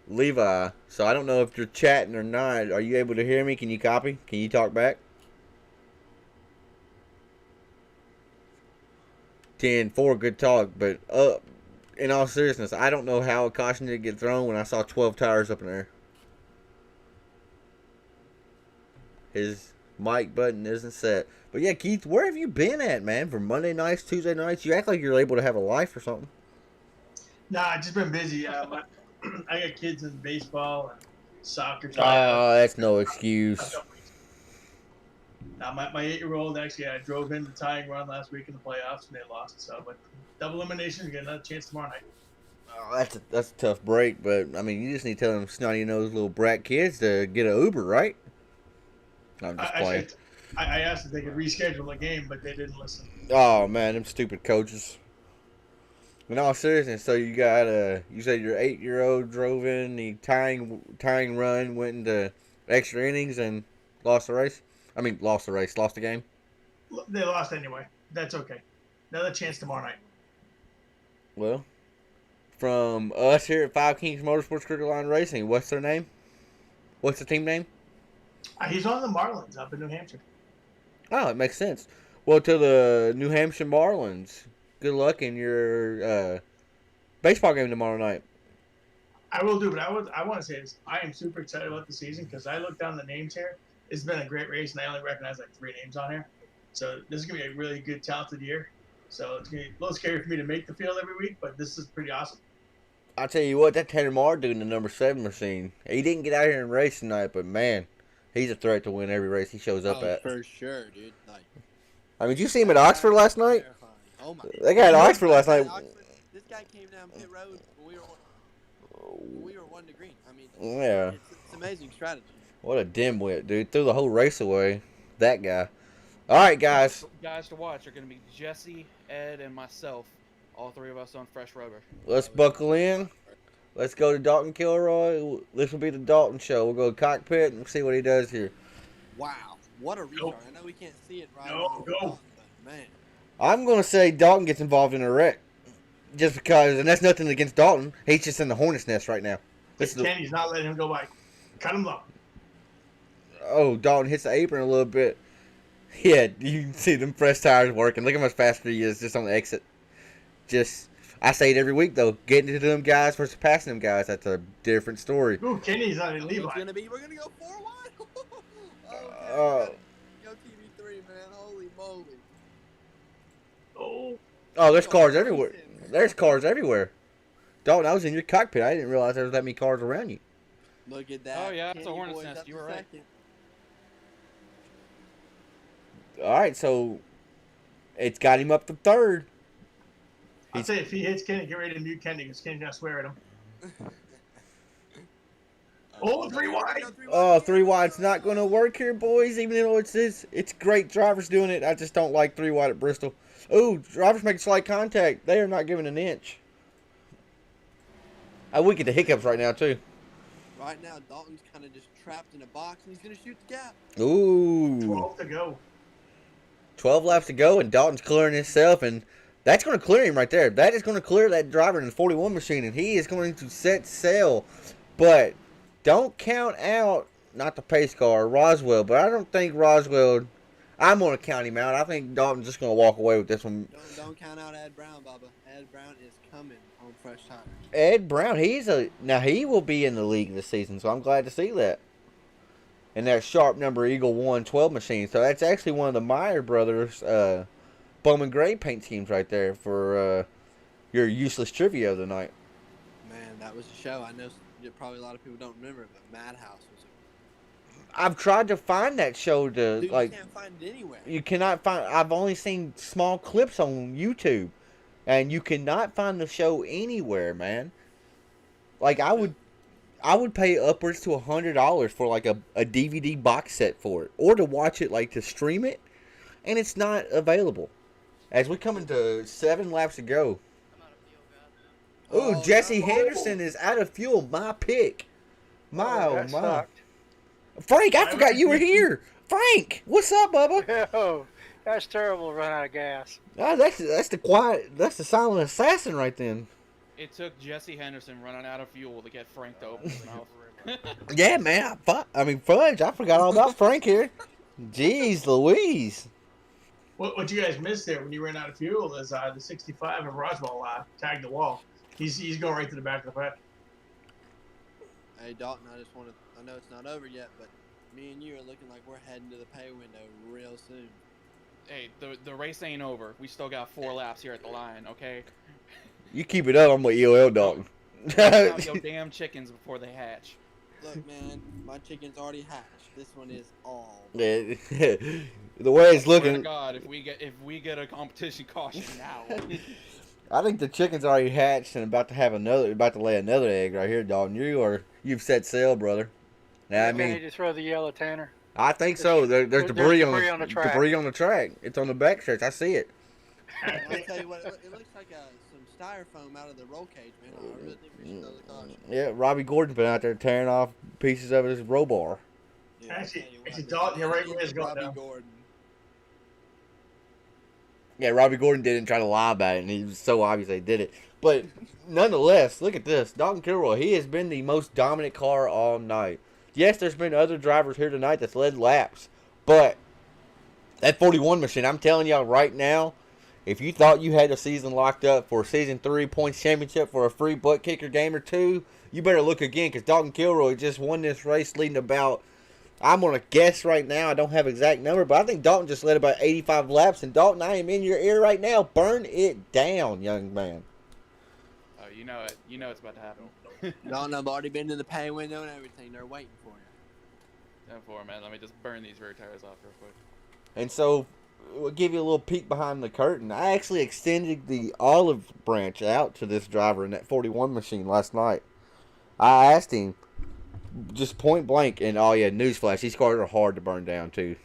Levi, so I don't know if you're chatting or not. Are you able to hear me? Can you copy? Can you talk back? 10-4, good talk, but in all seriousness, I don't know how a caution did get thrown when I saw 12 tires up in there. His mic button isn't set. But yeah, Keith, where have you been at, man? For Monday nights, Tuesday nights? You act like you're able to have a life or something. Nah, I've just been busy. I got kids in baseball and soccer. Oh, that's no excuse. Now, my 8-year-old actually, I drove in the tying run last week in the playoffs and they lost. So, but double elimination, we get another chance tomorrow night. Oh, that's a tough break, but I mean, you just need to tell them snotty nosed little brat kids to get an Uber, right? I'm just playing. I asked if they could reschedule the game, but they didn't listen. Oh man, them stupid coaches. In all seriousness, so you got you said your 8-year-old drove in the tying run, went into extra innings and lost the race. Lost the game. They lost anyway. That's okay. Another chance tomorrow night. Well, from us here at Five Kings Motorsports Cricket Line Racing. What's their name? What's the team name? He's on the Marlins up in New Hampshire. Oh, it makes sense. Well, to the New Hampshire Marlins, good luck in your baseball game tomorrow night. I will do, but I want to say this. I am super excited about the season because I looked down the names here. It's been a great race, and I only recognize like 3 names on here. So this is going to be a really good, talented year. So it's going to be a little scary for me to make the field every week, but this is pretty awesome. I'll tell you what, that Tanner Marr dude in the number 7 machine, he didn't get out here and race tonight, but man, he's a threat to win every race he shows up at. For sure, dude. Like, I mean, did you see him at Oxford last night? terrifying. Oh my. That guy at Oxford last night. This guy came down pit road when we were 1 to green. I mean, Yeah. it's amazing strategy. What a dimwit, dude. Threw the whole race away. That guy. All right, guys. Guys to watch are going to be Jesse, Ed, and myself. All 3 of us on fresh rubber. Let's buckle in. Let's go to Dalton Kilroy. This will be the Dalton show. We'll go to cockpit and see what he does here. Wow, what a restart! I know we can't see it right Go, now, go. but man, I'm going to say Dalton gets involved in a wreck. Just because, and that's nothing against Dalton. He's just in the hornet's nest right now. This is the, Kenny's not letting him go by. Cut him low. oh, Dalton hits the apron a little bit. Yeah, you can see them fresh tires working. Look how much faster he is just on the exit. I say it every week, though. Getting to them guys versus passing them guys, that's a different story. Ooh, Kenny's not in it's Levi. gonna be. We're gonna go 4 wide. Go TV3, man! Holy moly! Oh, there's cars everywhere. There's cars everywhere. Dalton, I was in your cockpit. I didn't realize there was that many cars around you. Look at that. Oh, yeah, it's a Kenny hornet's boy's nest. up You to were right. second. All right, so it's got him up to 3rd. I'd say if he hits Kenny, get ready to mute Kenny because Kenny's gonna swear at him. Oh, 3 wide. Oh, 3 wide's not going to work here, boys. Even though it's great drivers doing it. I just don't like 3 wide at Bristol. Oh, drivers making slight contact. They are not giving an inch. We get the hiccups right now, too. Right now, Dalton's kind of just trapped in a box, and he's gonna shoot the gap. Ooh. 12 to go. 12 laps to go, and Dalton's clearing himself, and that's going to clear him right there. That is going to clear that driver in the 41 machine, and he is going to set sail. But don't count out, not the pace car, Roswell, but I don't think Roswell, I'm going to count him out. I think Dalton's just going to walk away with this one. Don't count out Ed Brown, Bubba. Ed Brown is coming on fresh tires. Ed Brown, now he will be in the league this season, so I'm glad to see that. And that sharp number Eagle 112 machine. So that's actually one of the Meyer brothers' Bowman Gray paint schemes right there for your useless trivia of the night. Man, that was a show. I know probably a lot of people don't remember it, but Madhouse was I've tried to find that show to Dude, you can't find it anywhere. You cannot find. I've only seen small clips on YouTube, and you cannot find the show anywhere, man. Like I would pay upwards to $100 for like a DVD box set for it, or to watch it, like to stream it, and it's not available. As we come into 7 laps to go. Ooh, Jesse Henderson is out of fuel. My pick. That sucked. Frank, I forgot you were here. Frank, what's up, Bubba? Oh, that's terrible. Run out of gas. Oh, that's the silent assassin right then. It took Jesse Henderson running out of fuel to get Frank to open his mouth. Yeah, man. Fudge. I forgot all about Frank here. Jeez Louise. What you guys missed there when you ran out of fuel is the 65 of Roswell tagged the wall. He's going right to the back of the pack. Hey, Dalton, I know it's not over yet, but me and you are looking like we're heading to the pay window real soon. Hey, the race ain't over. We still got 4 laps here at the line, okay? You keep it up, I'm with EOL Dalton. Count your damn chickens before they hatch. Look, man, my chicken's already hatched. This one is all. The way it's Swear to looking, God, if we get a competition caution now. I think the chicken's already hatched and about to lay another egg right here, Dalton. You've set sail, brother. Now, I They mean, need to throw the yellow Tanner. I think so. There's debris on the track. Debris on the track. It's on the back stretch. I see it. I'll tell you what, it looks like some styrofoam out of the roll cage, man. I really think we should throw the caution. Yeah, Robbie Gordon's been out there tearing off pieces of his roll bar. Yeah, I'll Actually, tell you what, Dalton, you're right where it's going Robbie now. Gordon. Yeah, Robbie Gordon didn't try to lie about it, and he was so obvious they did it. But nonetheless, look at this. Dalton Kilroy, he has been the most dominant car all night. Yes, there's been other drivers here tonight that's led laps, but that 41 machine, I'm telling y'all right now, if you thought you had a season locked up for season 3 points championship for a free butt kicker game or two, you better look again, because Dalton Kilroy just won this race leading about, I'm going to guess right now, I don't have exact number, but I think Dalton just led about 85 laps. And Dalton, I am in your ear right now. Burn it down, young man. Oh, you know it. You know it's about to happen. Dalton, I've already been to the pay window and everything. They're waiting for you. 10-4, man. Let me just burn these rear tires off real quick. And so, we'll give you a little peek behind the curtain. I actually extended the olive branch out to this driver in that 41 machine last night. I asked him, just point blank, and oh yeah, newsflash, these cars are hard to burn down too.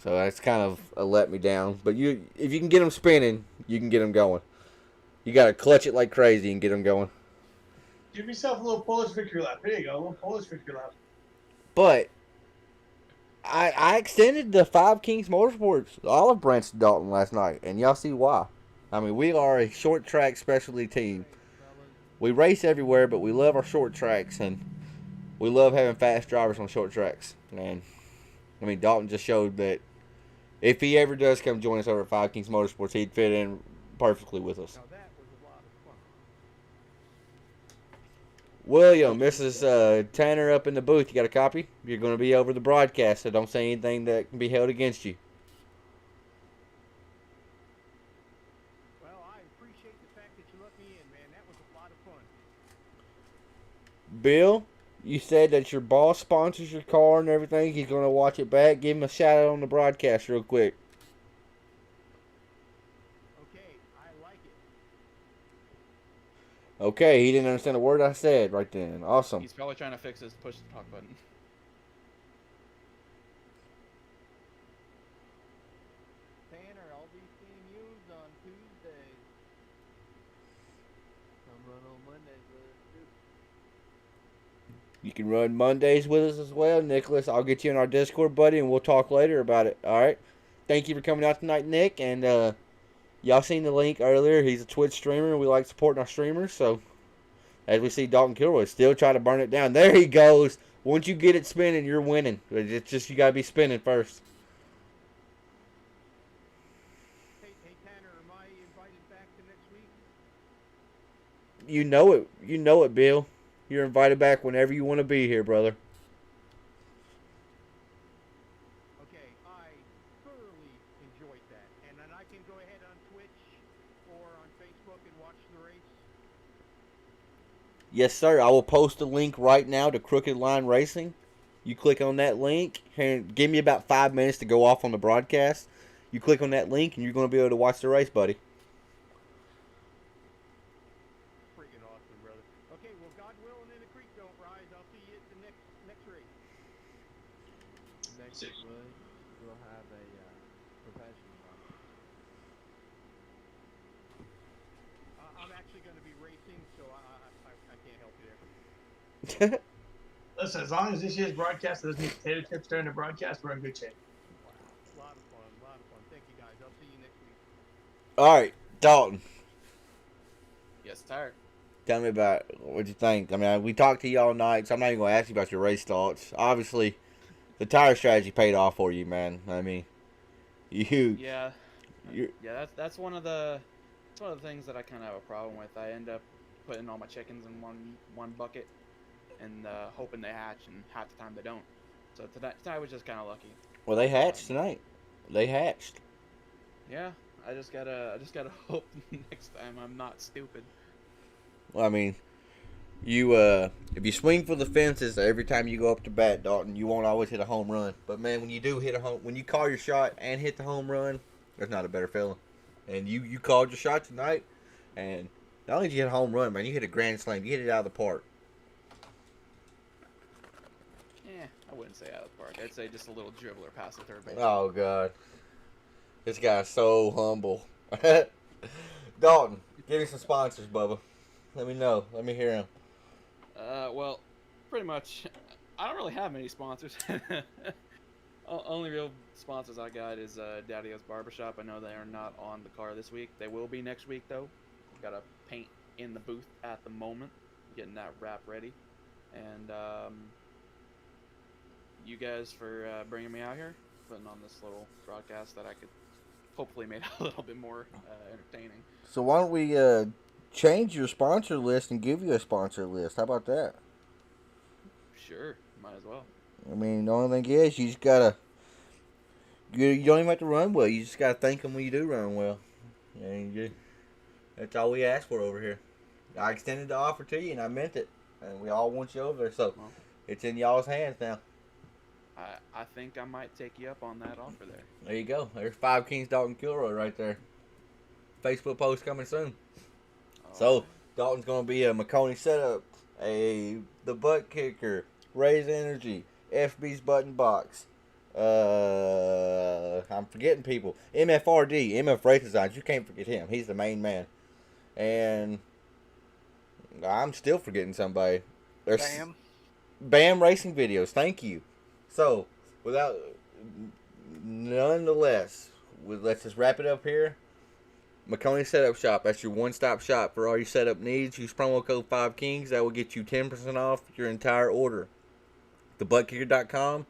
So that's kind of a let me down. But if you can get them spinning, you can get them going. You got to clutch it like crazy and get them going. Give yourself a little Polish victory lap. There you go, a little Polish victory lap. But I extended the Five Kings Motorsports olive branch to Dalton last night, and y'all see why. I mean, we are a short track specialty team. We race everywhere, but we love our short tracks, and we love having fast drivers on short tracks. And I mean, Dalton just showed that if he ever does come join us over at Five Kings Motorsports, he'd fit in perfectly with us. William, Mrs. Tanner up in the booth. You got a copy? You're going to be over the broadcast, so don't say anything that can be held against you. Well, I appreciate the fact that you let me in, man. That was a lot of fun. Bill, you said that your boss sponsors your car and everything. He's going to watch it back. Give him a shout out on the broadcast real quick. Okay, I like it. Okay, he didn't understand a word I said right then. Awesome. He's probably trying to fix his push the talk button. Tanner, I'll be seeing you on Tuesday. I'm running on Mondays with it, too. You can run Mondays with us as well, Nicholas. I'll get you in our Discord, buddy, and we'll talk later about it. All right? Thank you for coming out tonight, Nick. And y'all seen the link earlier. He's a Twitch streamer. We like supporting our streamers. So, as we see Dalton Kilroy still try to burn it down. There he goes. Once you get it spinning, you're winning. It's just you got to be spinning first. Hey, Tanner, am I invited back to next week? You know it. You know it, Bill. You're invited back whenever you want to be here, brother. Okay, I thoroughly enjoyed that. And then I can go ahead on Twitch or on Facebook and watch the race. Yes, sir. I will post a link right now to Crooked Line Racing. You click on that link, and give me about 5 minutes to go off on the broadcast. You click on that link, and you're going to be able to watch the race, buddy. Freaking awesome, brother. Okay, well, God willing and the creek don't rise. I'll see you at the next race. Next week, we'll have a professional on. I'm actually going to be racing, so I can't help you there. Listen, as long as this year's broadcast doesn't eat potato chips during the broadcast, we're in good shape. A lot of fun, a lot of fun. Thank you, guys. I'll see you next week. All right, Dalton. Yes, tired. Tell me about what you think. I mean, we talked to you all night, so I'm not even going to ask you about your race thoughts. Obviously, the tire strategy paid off for you, man. I mean, Yeah. you're, Yeah, that's one of the things that I kind of have a problem with. I end up putting all my chickens in one bucket and hoping they hatch, and half the time they don't. So tonight was just kind of lucky. well, they hatched tonight. They hatched. Yeah, I just gotta hope next time I'm not stupid. Well, I mean, you if you swing for the fences every time you go up to bat, Dalton, you won't always hit a home run. But man, when you do hit when you call your shot and hit the home run, there's not a better feeling. And you called your shot tonight, and not only did you hit a home run, man, you hit a grand slam. You hit it out of the park. Yeah, I wouldn't say out of the park. I'd say just a little dribbler past the third base. Oh God, this guy's so humble. Dalton, give me some sponsors, Bubba. Let me know. Let me hear him. Well, pretty much, I don't really have many sponsors. Only real sponsors I got is Daddy-O's Barbershop. I know they are not on the car this week. They will be next week, though. Got to paint in the booth at the moment, getting that wrap ready. And you guys for bringing me out here, putting on this little broadcast that I could hopefully make a little bit more entertaining. So why don't we change your sponsor list and give you a sponsor list? How about that? Sure, might as well. I mean, the only thing is, you just gotta. You don't even have to run well. You just gotta thank them when you do run well. And that's all we ask for over here. I extended the offer to you, and I meant it. And we all want you over there, so Well, it's in y'all's hands now. I think I might take you up on that offer there. There you go. There's 5 Kings Dalton Kilroy right there. Facebook post coming soon. So Dalton's gonna be a McConey setup, the butt kicker, Raise Energy, FB's button box. I'm forgetting people. MFRD, MF Race Designs. You can't forget him. He's the main man. And I'm still forgetting somebody. There's Bam Racing Videos. Thank you. So, nonetheless, let's just wrap it up here. McConey Setup Shop. That's your one-stop shop for all your setup needs. Use promo code 5Kings. That will get you 10% off your entire order. TheButtKicker.com.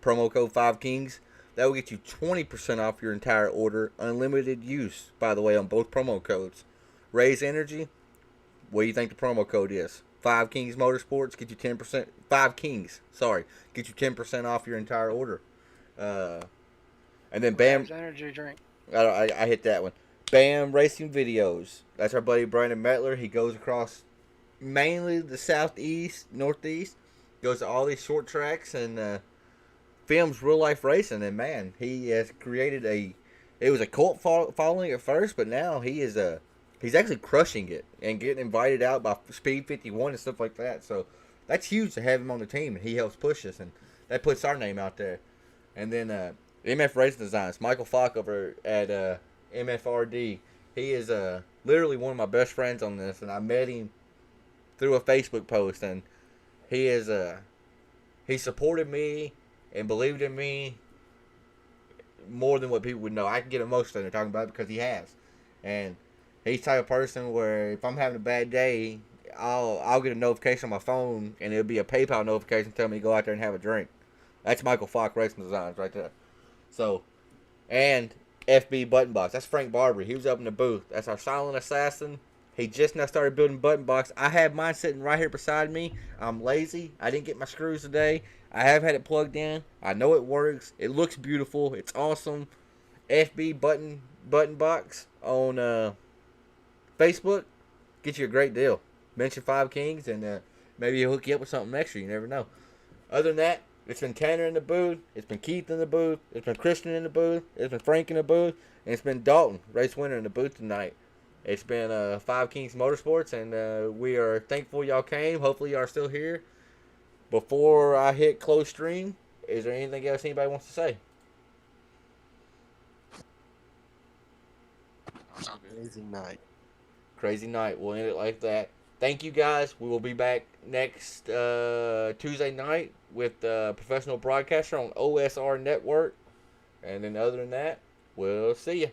Promo code 5Kings. That will get you 20% off your entire order. Unlimited use, by the way, on both promo codes. Raise Energy. What do you think the promo code is? 5 Kings Motorsports. Get you 10%. 5 Kings. Sorry. Get you 10% off your entire order. And then Bam. Raise Energy drink. I hit that one. Bam Racing Videos. That's our buddy Brandon Mettler. He goes across mainly the southeast, northeast. Goes to all these short tracks and films real life racing. And man, he has created it was a cult following at first, but now he's actually crushing it and getting invited out by Speed 51 and stuff like that. So that's huge to have him on the team, and he helps push us, and that puts our name out there. And then MF Racing Designs, Michael Falk over at MFRD. He is literally one of my best friends on this, and I met him through a Facebook post, and he supported me and believed in me more than what people would know. I can get emotional when talking about it because he has. And he's the type of person where if I'm having a bad day, I'll get a notification on my phone, and it'll be a PayPal notification telling me to go out there and have a drink. That's Michael Falk Racing Designs right there. So, and FB Button Box. That's Frank Barber. He was up in the booth. That's our silent assassin. He just now started building button box. I have mine sitting right here beside me. I'm lazy. I didn't get my screws today. I have had it plugged in. I know it works. It looks beautiful. It's awesome. FB button box on Facebook. Get you a great deal. Mention 5 Kings and maybe he'll hook you up with something extra. You never know. Other than that, it's been Tanner in the booth. It's been Keith in the booth. It's been Christian in the booth. It's been Frank in the booth. And it's been Dalton, race winner, in the booth tonight. It's been 5 Kings Motorsports, and we are thankful y'all came. Hopefully y'all are still here. Before I hit close stream, is there anything else anybody wants to say? Amazing night. Crazy night. We'll end it like that. Thank you guys. We will be back next Tuesday night with Professional Broadcaster on OSR Network. And then other than that, we'll see you.